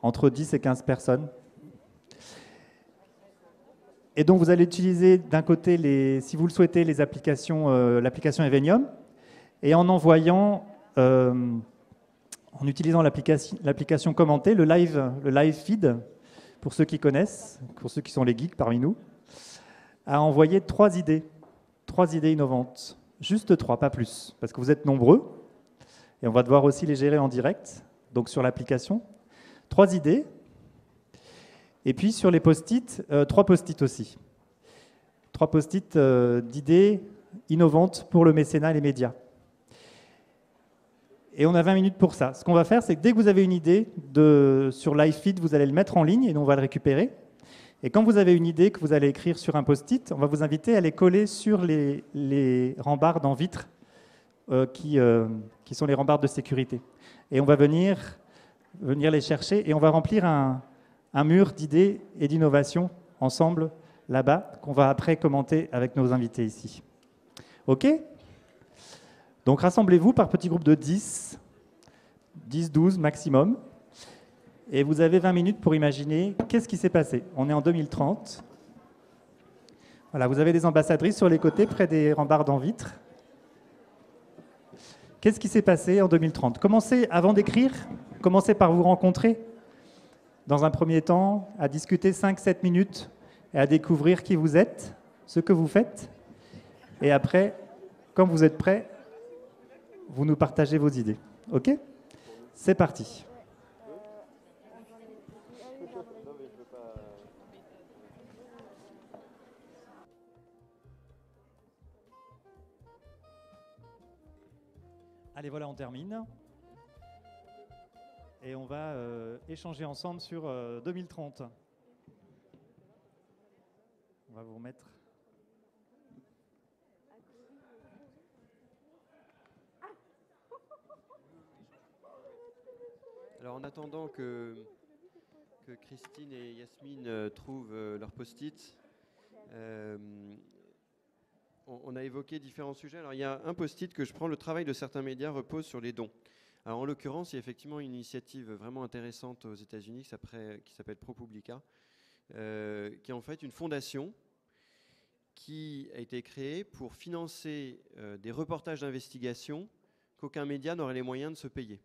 entre 10 et 15 personnes. Et donc, vous allez utiliser d'un côté, si vous le souhaitez, l'application Evenium, et en utilisant l'application commentée, le live feed, pour ceux qui connaissent, pour ceux qui sont les geeks parmi nous, à envoyer 3 idées innovantes. Juste 3, pas plus, parce que vous êtes nombreux, et on va devoir aussi les gérer en direct, donc sur l'application. 3 idées. Et puis sur les post-it, 3 post-it aussi. 3 post-it d'idées innovantes pour le mécénat et les médias. Et on a 20 minutes pour ça. Ce qu'on va faire, c'est que dès que vous avez une idée sur LiveFeed, vous allez le mettre en ligne et nous on va le récupérer. Et quand vous avez une idée que vous allez écrire sur un post-it, on va vous inviter à les coller sur les rambardes en vitre qui sont les rambardes de sécurité. Et on va venir les chercher et on va remplir un mur d'idées et d'innovations ensemble, là-bas, qu'on va après commenter avec nos invités ici. OK? Donc rassemblez-vous par petits groupes de 10, 12 maximum, et vous avez 20 minutes pour imaginer qu'est-ce qui s'est passé. On est en 2030. Voilà, vous avez des ambassadrices sur les côtés, près des rambardes en vitre. Qu'est-ce qui s'est passé en 2030? Avant d'écrire, commencez par vous rencontrer. Dans un premier temps, à discuter 5-7 minutes et à découvrir qui vous êtes, ce que vous faites. Et après, quand vous êtes prêts, vous nous partagez vos idées. OK? C'est parti. Allez, voilà, on termine. Et on va échanger ensemble sur 2030. On va vous remettre. Alors en attendant que Christine et Yasmine trouvent leur post-it, on a évoqué différents sujets. Alors il y a un post-it que je prends, le travail de certains médias repose sur les dons. Alors en l'occurrence, il y a effectivement une initiative vraiment intéressante aux États-Unis qui s'appelle ProPublica, qui est en fait une fondation qui a été créée pour financer des reportages d'investigation qu'aucun média n'aurait les moyens de se payer.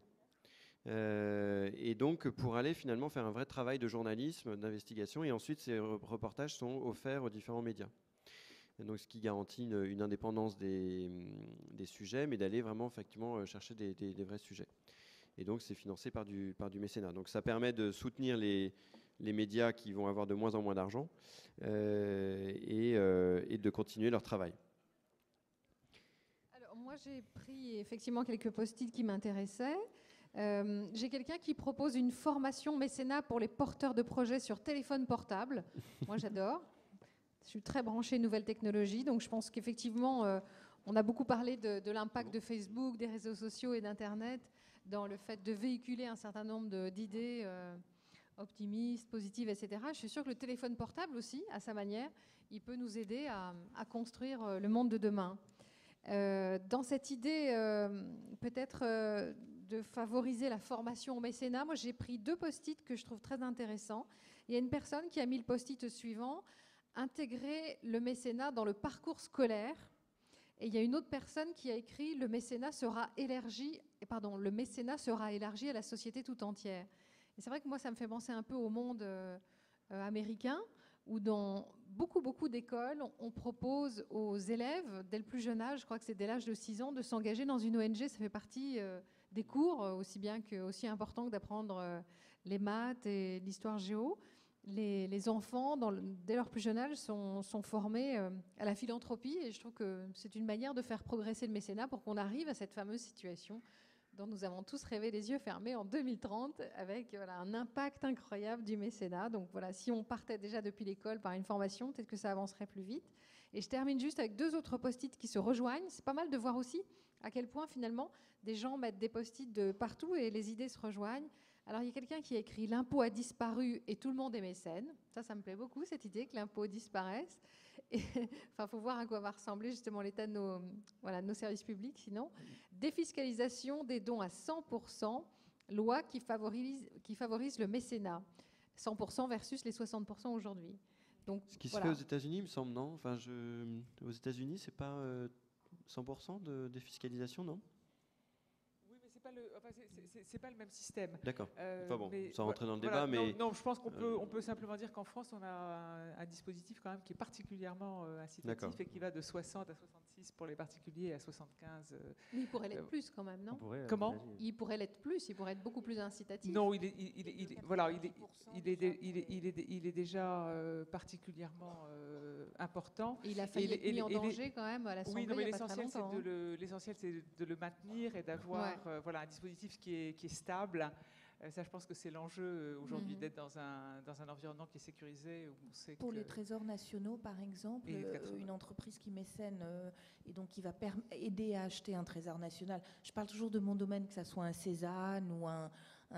Et donc pour aller finalement faire un vrai travail de journalisme, d'investigation, et ensuite ces reportages sont offerts aux différents médias. Donc, ce qui garantit une indépendance des sujets, mais d'aller vraiment effectivement chercher des vrais sujets. Et donc c'est financé par du mécénat. Donc ça permet de soutenir les médias qui vont avoir de moins en moins d'argent et de continuer leur travail. Alors moi j'ai pris effectivement quelques post-it qui m'intéressaient. J'ai quelqu'un qui propose une formation mécénat pour les porteurs de projets sur téléphone portable. Moi j'adore. Je suis très branchée nouvelles technologies, donc je pense qu'effectivement, on a beaucoup parlé de l'impact de Facebook, des réseaux sociaux et d'Internet dans le fait de véhiculer un certain nombre d'idées optimistes, positives, etc. Je suis sûre que le téléphone portable aussi, à sa manière, il peut nous aider à construire le monde de demain. Dans cette idée, peut-être de favoriser la formation au mécénat, moi j'ai pris 2 post-it que je trouve très intéressants. Il y a une personne qui a mis le post-it suivant, intégrer le mécénat dans le parcours scolaire. Et il y a une autre personne qui a écrit le mécénat sera élargi à la société tout entière. Et c'est vrai que moi, ça me fait penser un peu au monde américain, où dans beaucoup d'écoles, on propose aux élèves, dès le plus jeune âge, je crois que c'est dès l'âge de 6 ans, de s'engager dans une ONG. Ça fait partie des cours, aussi important que d'apprendre les maths et l'histoire géo. Les enfants, dès leur plus jeune âge, sont formés à la philanthropie, et je trouve que c'est une manière de faire progresser le mécénat pour qu'on arrive à cette fameuse situation dont nous avons tous rêvé les yeux fermés en 2030, avec un impact incroyable du mécénat. Donc voilà, si on partait déjà depuis l'école par une formation, peut-être que ça avancerait plus vite. Et je termine juste avec 2 autres post-it qui se rejoignent. C'est pas mal de voir aussi à quel point finalement des gens mettent des post-it de partout et les idées se rejoignent. Alors, il y a quelqu'un qui a écrit « L'impôt a disparu et tout le monde est mécène ». Ça me plaît beaucoup, cette idée que l'impôt disparaisse. Il faut voir à quoi va ressembler justement l'état de nos services publics, sinon. Défiscalisation des dons à 100%, loi qui favorise le mécénat. 100% versus les 60% aujourd'hui. Donc, ce qui se fait aux États-Unis, il me semble, non? Aux États-Unis, c'est pas 100% de défiscalisation, non? C'est pas le même système. D'accord. Sans rentrer dans le débat, mais... Non, je pense qu'on peut simplement dire qu'en France, on a un dispositif quand même qui est particulièrement incitatif et qui va de 60 à 66 pour les particuliers et à 75... Mais il pourrait l'être plus quand même, non? Comment? Il pourrait l'être plus, il pourrait être beaucoup plus incitatif. Non, il est déjà particulièrement important. Et il a failli être mis en danger quand même à l'Assemblée. Oui, non, mais l'essentiel, c'est de le maintenir et d'avoir un dispositif qui est stable. Ça, je pense que c'est l'enjeu aujourd'hui d'être dans un environnement qui est sécurisé. Où on sait pour les trésors nationaux, par exemple, une entreprise qui mécène et donc qui va aider à acheter un trésor national. Je parle toujours de mon domaine, que ce soit un Cézanne ou un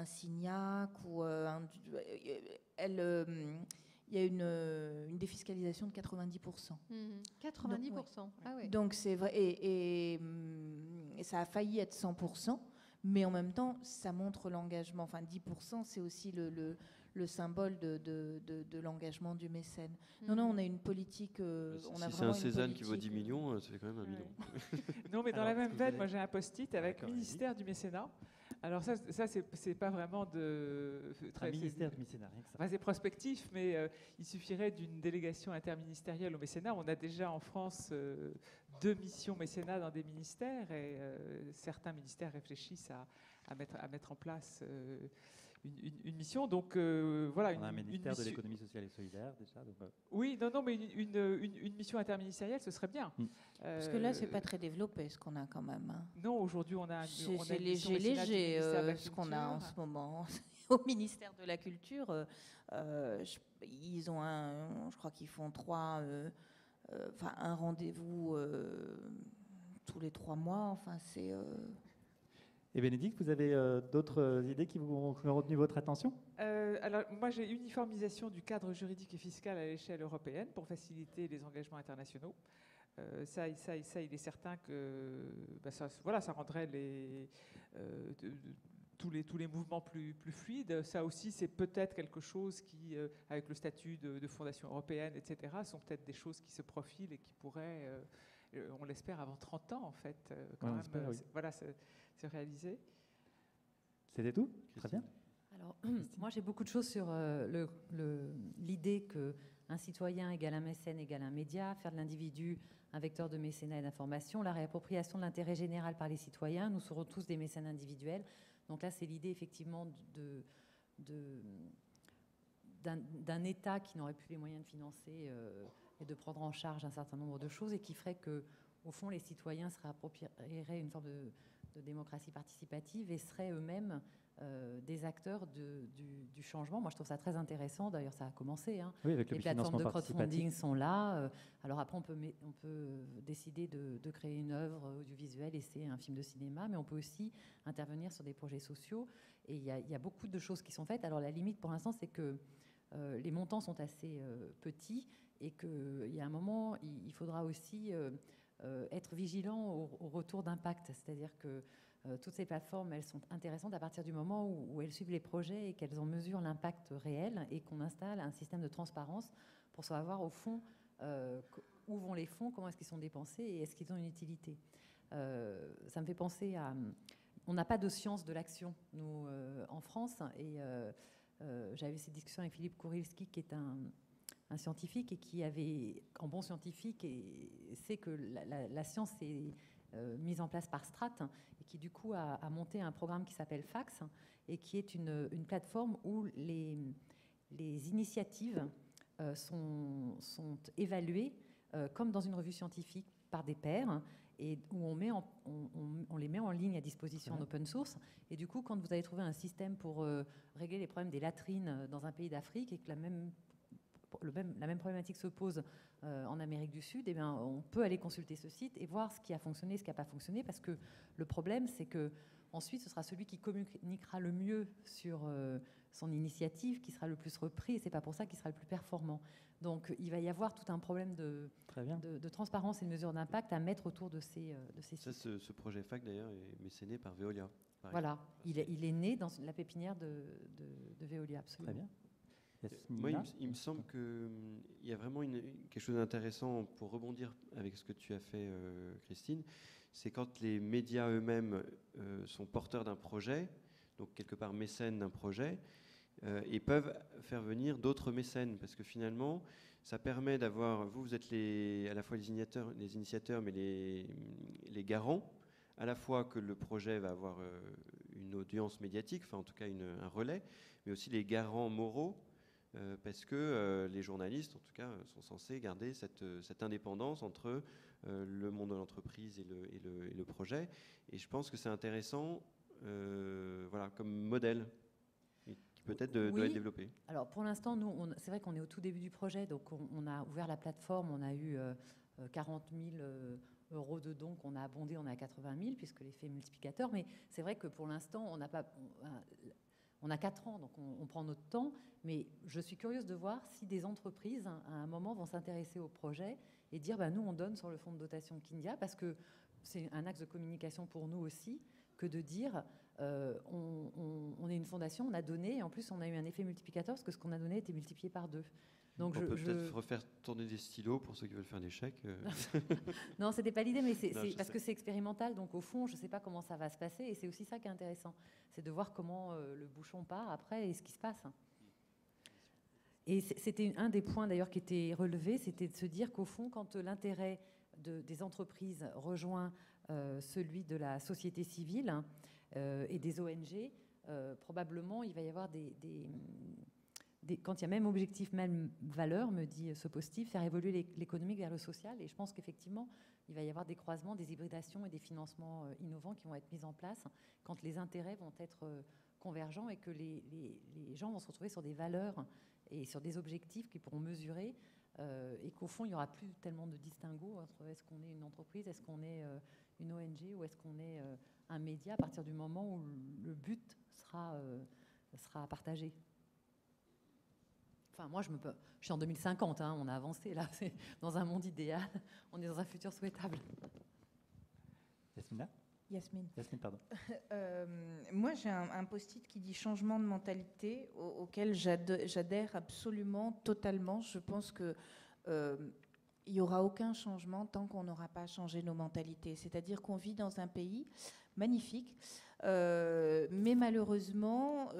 Signac ou il y a une défiscalisation de 90%. 90%. Donc, ah oui. Donc c'est vrai, et ça a failli être 100%, mais en même temps, ça montre l'engagement. Enfin, 10%, c'est aussi le symbole de l'engagement du mécène. Non, on a une politique... si c'est un Cézanne qui vaut 10 millions, ça fait quand même 1 million. Non, mais dans la même veine, moi j'ai un post-it avec ministère du mécénat. Alors ça c'est pas vraiment de... Un ministère du mécénat, rien que ça. Enfin, c'est prospectif, mais il suffirait d'une délégation interministérielle au mécénat. On a déjà en France 2 missions mécénat dans des ministères, et certains ministères réfléchissent à mettre en place une mission. Donc voilà. On a un ministère de l'économie sociale et solidaire déjà. Donc, oui, non, mais une mission interministérielle, ce serait bien. Parce que là, c'est pas très développé ce qu'on a quand même. Hein. Non, aujourd'hui, on a c'est léger ce qu'on a en ce moment au ministère de la Culture. Ils ont je crois qu'ils font 3, un rendez-vous tous les 3 mois. Enfin, c'est. Et Bénédicte, vous avez d'autres idées qui ont retenu votre attention? Alors, moi, j'ai uniformisation du cadre juridique et fiscal à l'échelle européenne pour faciliter les engagements internationaux. Ça, il est certain que ça rendrait tous les mouvements plus fluides. Ça aussi, c'est peut-être quelque chose qui, avec le statut de fondation européenne, etc., sont peut-être des choses qui se profilent et qui pourraient, on l'espère, avant 30 ans, en fait, se réaliser. C'était tout? Très bien. Alors, moi, j'ai beaucoup de choses sur l'idée qu'un citoyen égale un mécène égale un média, faire de l'individu un vecteur de mécénat et d'information, la réappropriation de l'intérêt général par les citoyens. Nous serons tous des mécènes individuels. Donc là, c'est l'idée effectivement d'un État qui n'aurait plus les moyens de financer et de prendre en charge un certain nombre de choses, et qui ferait que, au fond, les citoyens se réapproprieraient une forme de démocratie participative et seraient eux-mêmes des acteurs du changement. Moi, je trouve ça très intéressant. D'ailleurs, ça a commencé. Hein. Oui, avec les plateformes de crowdfunding sont là. Alors après, on peut décider de créer une œuvre audiovisuelle, et c'est un film de cinéma, mais on peut aussi intervenir sur des projets sociaux. Et il y a beaucoup de choses qui sont faites. Alors la limite, pour l'instant, c'est que les montants sont assez petits, et qu'il y a un moment, il faudra aussi être vigilant au retour d'impact. C'est-à-dire que toutes ces plateformes, elles sont intéressantes à partir du moment où elles suivent les projets et qu'elles en mesurent l'impact réel et qu'on installe un système de transparence pour savoir au fond où vont les fonds, comment est-ce qu'ils sont dépensés et est-ce qu'ils ont une utilité. Ça me fait penser à... On n'a pas de science de l'action, nous, en France, et j'avais cette discussion avec Philippe Kourilski, qui est un scientifique et qui avait, en bon scientifique, et sait que la science est mise en place par Strat, et qui du coup a monté un programme qui s'appelle FAX, et qui est une plateforme où les initiatives sont évaluées comme dans une revue scientifique par des pairs, et où on les met en ligne à disposition en open source. Et du coup, quand vous avez trouvé un système pour régler les problèmes des latrines dans un pays d'Afrique et que la même problématique se pose en Amérique du Sud, eh bien, on peut aller consulter ce site et voir ce qui a fonctionné, ce qui n'a pas fonctionné, parce que le problème, c'est que ensuite, ce sera celui qui communiquera le mieux sur son initiative qui sera le plus repris, et c'est pas pour ça qu'il sera le plus performant. Donc, il va y avoir tout un problème de transparence et de mesure d'impact à mettre autour de ces sites. Ce projet FAC, d'ailleurs, est mécéné par Veolia. Voilà, il est né dans la pépinière de Veolia, absolument. Très bien. Moi, il me semble qu'il y a vraiment quelque chose d'intéressant pour rebondir avec ce que tu as fait, Christine. C'est quand les médias eux-mêmes sont porteurs d'un projet, donc quelque part mécènes d'un projet, et peuvent faire venir d'autres mécènes, parce que finalement, ça permet d'avoir... Vous êtes à la fois les initiateurs, mais les garants, à la fois que le projet va avoir une audience médiatique, enfin en tout cas un relais, mais aussi les garants moraux, parce que les journalistes, en tout cas, sont censés garder cette indépendance entre le monde de l'entreprise et le projet. Et je pense que c'est intéressant voilà, comme modèle qui peut-être doit être développé. Alors pour l'instant, nous, c'est vrai qu'on est au tout début du projet, donc on a ouvert la plateforme, on a eu 40 000 euros de dons qu'on a abondés, on est à 80 000, puisque l'effet multiplicateur. Mais c'est vrai que pour l'instant, on n'a pas... On a 4 ans, donc on prend notre temps, mais je suis curieuse de voir si des entreprises, à un moment, vont s'intéresser au projet et dire nous, on donne sur le fonds de dotation Kindia, parce que c'est un axe de communication pour nous aussi, que de dire on est une fondation, on a donné, et en plus, on a eu un effet multiplicateur, parce que ce qu'on a donné a été multiplié par 2. Donc on peut peut-être refaire tourner des stylos pour ceux qui veulent faire des chèques. Non, c'était pas l'idée, mais c'est parce que c'est expérimental. Donc au fond, je ne sais pas comment ça va se passer, et c'est aussi ça qui est intéressant, c'est de voir comment le bouchon part après et ce qui se passe. Et c'était un des points d'ailleurs qui était relevé, c'était de se dire qu'au fond, quand l'intérêt des entreprises rejoint celui de la société civile et des ONG, probablement il va y avoir quand il y a même objectif, même valeur, me dit ce positif, faire évoluer l'économique vers le social. Et je pense qu'effectivement, il va y avoir des croisements, des hybridations et des financements innovants qui vont être mis en place quand les intérêts vont être convergents et que les gens vont se retrouver sur des valeurs et sur des objectifs qu'ils pourront mesurer et qu'au fond, il n'y aura plus tellement de distinguo entre est-ce qu'on est une entreprise, est-ce qu'on est une ONG ou est-ce qu'on est un média à partir du moment où le but sera partagé. Enfin, moi, je suis en 2050, on a avancé là, c'est dans un monde idéal, on est dans un futur souhaitable. Yasmine, pardon. Moi, j'ai un post-it qui dit changement de mentalité, auquel j'adhère absolument, totalement. Je pense que il n'y aura aucun changement tant qu'on n'aura pas changé nos mentalités. C'est-à-dire qu'on vit dans un pays magnifique, mais malheureusement,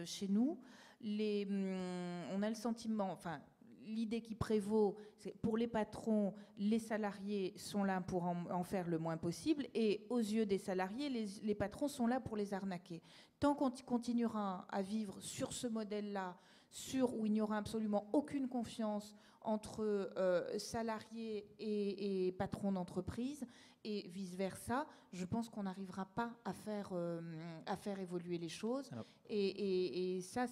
chez nous, on a le sentiment, enfin, l'idée qui prévaut, c'est pour les patrons, les salariés sont là pour en faire le moins possible, et aux yeux des salariés, les patrons sont là pour les arnaquer. Tant qu'on continuera à vivre sur ce modèle-là, où il n'y aura absolument aucune confiance entre salariés et patrons d'entreprise, et vice-versa, je pense qu'on n'arrivera pas à faire évoluer les choses. Et ça,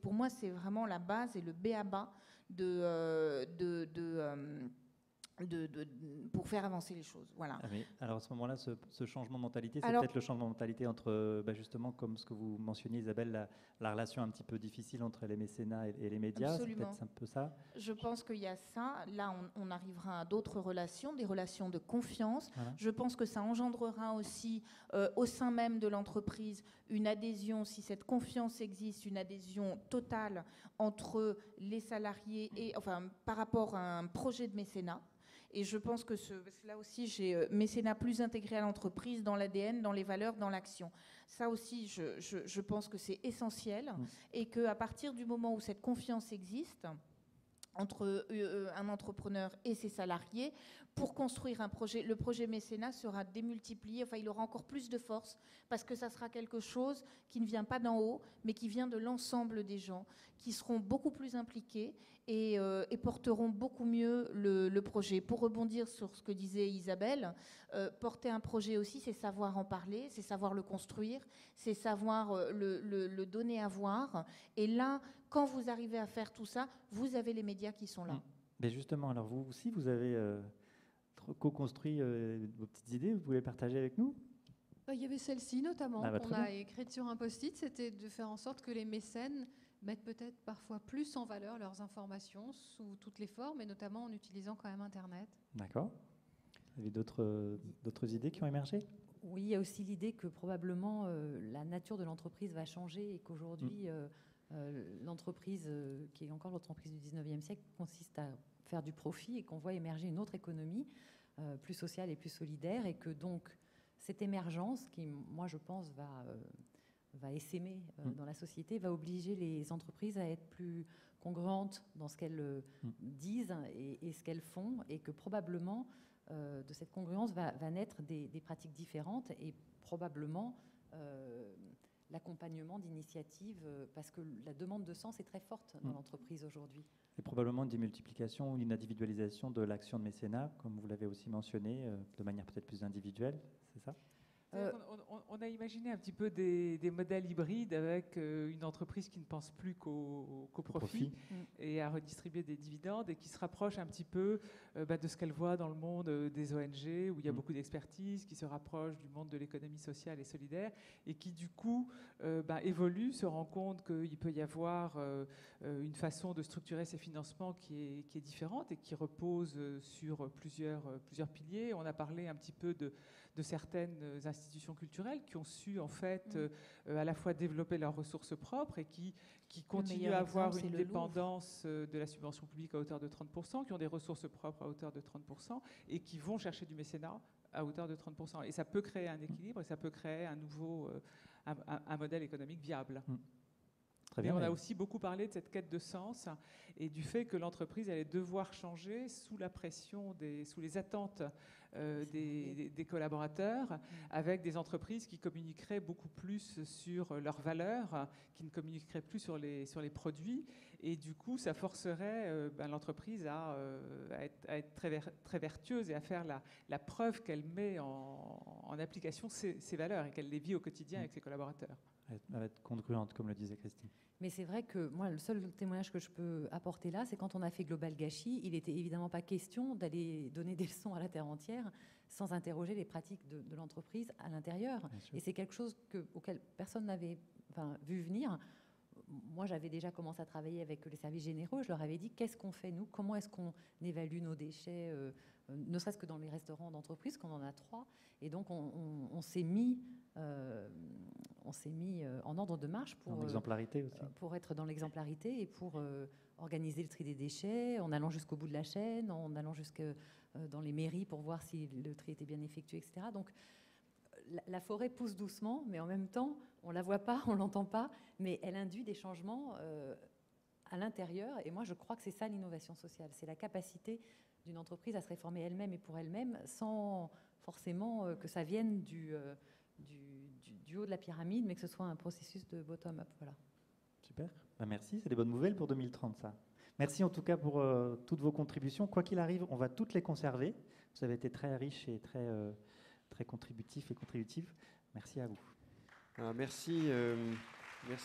pour moi, c'est vraiment la base et le b.a.-ba pour faire avancer les choses. Voilà. Ah oui. Alors à ce moment-là, ce changement de mentalité, c'est peut-être le changement de mentalité entre, justement, comme ce que vous mentionniez, Isabelle, la relation un petit peu difficile entre les mécénats et les médias. Absolument. C'est peut-être un peu ça. Je pense qu'il y a ça. Là, on arrivera à d'autres relations, des relations de confiance. Voilà. Je pense que ça engendrera aussi, au sein même de l'entreprise, une adhésion, si cette confiance existe, une adhésion totale entre les salariés et, enfin, par rapport à un projet de mécénat. Et je pense que là aussi, j'ai mécénat plus intégré à l'entreprise, dans l'ADN, dans les valeurs, dans l'action. Ça aussi, je pense que c'est essentiel et qu'à partir du moment où cette confiance existe entre un entrepreneur et ses salariés, pour construire un projet, le projet mécénat sera démultiplié, enfin il aura encore plus de force, parce que ça sera quelque chose qui ne vient pas d'en haut, mais qui vient de l'ensemble des gens, qui seront beaucoup plus impliqués et porteront beaucoup mieux le projet. Pour rebondir sur ce que disait Isabelle, porter un projet aussi, c'est savoir en parler, c'est savoir le construire, c'est savoir le donner à voir. Et là, quand vous arrivez à faire tout ça, vous avez les médias qui sont là. Mais justement, alors vous aussi, vous avez co-construit vos petites idées, vous pouvez partager avec nous? Il y avait celle-ci notamment, qu'on a écrite sur un post-it, c'était de faire en sorte que les mécènes mettent peut-être parfois plus en valeur leurs informations sous toutes les formes, et notamment en utilisant quand même Internet. D'accord. Vous avez d'autres idées qui ont émergé? Oui, il y a aussi l'idée que probablement la nature de l'entreprise va changer et qu'aujourd'hui, l'entreprise, qui est encore l'entreprise du 19e siècle, consiste à faire du profit et qu'on voit émerger une autre économie plus sociale et plus solidaire, et que donc cette émergence qui, moi je pense, va essaimer dans la société, va obliger les entreprises à être plus congruentes dans ce qu'elles disent et ce qu'elles font, et que probablement de cette congruence va naître des pratiques différentes et probablement l'accompagnement d'initiatives, parce que la demande de sens est très forte dans l'entreprise aujourd'hui. Et probablement une démultiplication ou une individualisation de l'action de mécénat, comme vous l'avez aussi mentionné, de manière peut-être plus individuelle, c'est ça? On a imaginé un petit peu des modèles hybrides avec une entreprise qui ne pense plus qu'au profit et à redistribuer des dividendes, et qui se rapproche un petit peu de ce qu'elle voit dans le monde des ONG, où il y a beaucoup d'expertise, qui se rapproche du monde de l'économie sociale et solidaire, et qui du coup évolue, se rend compte qu'il peut y avoir une façon de structurer ses financements qui est différente et qui repose sur plusieurs piliers. On a parlé un petit peu de certaines institutions culturelles qui ont su en fait à la fois développer leurs ressources propres et qui continuent à avoir une dépendance de la subvention publique à hauteur de 30%, qui ont des ressources propres à hauteur de 30% et qui vont chercher du mécénat à hauteur de 30%. Et ça peut créer un équilibre et ça peut créer un nouveau un modèle économique viable. Mais on a aussi beaucoup parlé de cette quête de sens et du fait que l'entreprise allait devoir changer sous la pression, sous les attentes des collaborateurs, avec des entreprises qui communiqueraient beaucoup plus sur leurs valeurs, qui ne communiqueraient plus sur les produits. Et du coup, ça forcerait l'entreprise à être très vertueuse et à faire la preuve qu'elle met en application ses valeurs et qu'elle les vit au quotidien avec ses collaborateurs. Elle va être congruente, comme le disait Christine. Mais c'est vrai que moi, le seul témoignage que je peux apporter là, c'est quand on a fait Global Gâchis, il n'était évidemment pas question d'aller donner des leçons à la terre entière sans interroger les pratiques de l'entreprise à l'intérieur. Et c'est quelque chose auquel personne n'avait vu venir. Moi, j'avais déjà commencé à travailler avec les services généraux. Je leur avais dit, qu'est-ce qu'on fait, nous? Comment est-ce qu'on évalue nos déchets, ne serait-ce que dans les restaurants d'entreprise, qu'on en a 3. Et donc, on s'est mis en ordre de marche pour l'exemplarité aussi. Pour être dans l'exemplarité et pour organiser le tri des déchets, en allant jusqu'au bout de la chaîne, en allant jusque dans les mairies pour voir si le tri était bien effectué, etc. Donc, la forêt pousse doucement, mais en même temps, on ne la voit pas, on ne l'entend pas, mais elle induit des changements à l'intérieur. Et moi, je crois que c'est ça l'innovation sociale. C'est la capacité d'une entreprise à se réformer elle-même et pour elle-même, sans forcément que ça vienne du haut de la pyramide, mais que ce soit un processus de bottom-up. Voilà. Super. Merci, c'est des bonnes nouvelles pour 2030, ça. Merci en tout cas pour toutes vos contributions. Quoi qu'il arrive, on va toutes les conserver. Vous avez été très riches et très contributif et contributive. Merci à vous. Merci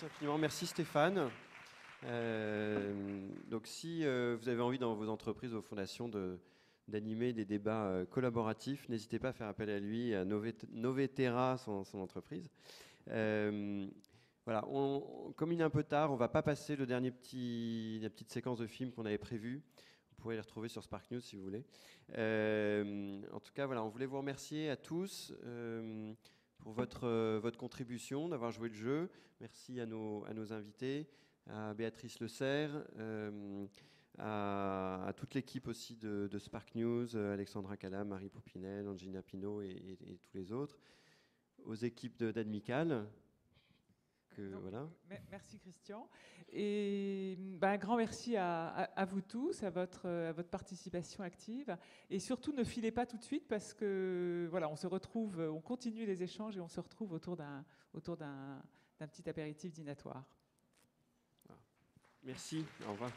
infiniment. Merci Stéphane. Donc si vous avez envie dans vos entreprises, vos fondations de d'animer des débats collaboratifs. N'hésitez pas à faire appel à lui, à Novetera, son entreprise. Voilà, comme il est un peu tard, on ne va pas passer la petite séquence de films qu'on avait prévue. Vous pourrez les retrouver sur Spark News si vous voulez. En tout cas, voilà, on voulait vous remercier à tous pour votre contribution, d'avoir joué le jeu. Merci à nos invités, à Béatrice Le Serre, à toute l'équipe aussi de Spark News, Alexandra Calam, Marie Poupinel, Angina Pinault et tous les autres, aux équipes d'Admical. Voilà. Merci Christian. Et un grand merci à vous tous, à votre participation active. Et surtout, ne filez pas tout de suite parce que voilà, on continue les échanges et on se retrouve autour d'un petit apéritif dînatoire. Merci, au revoir.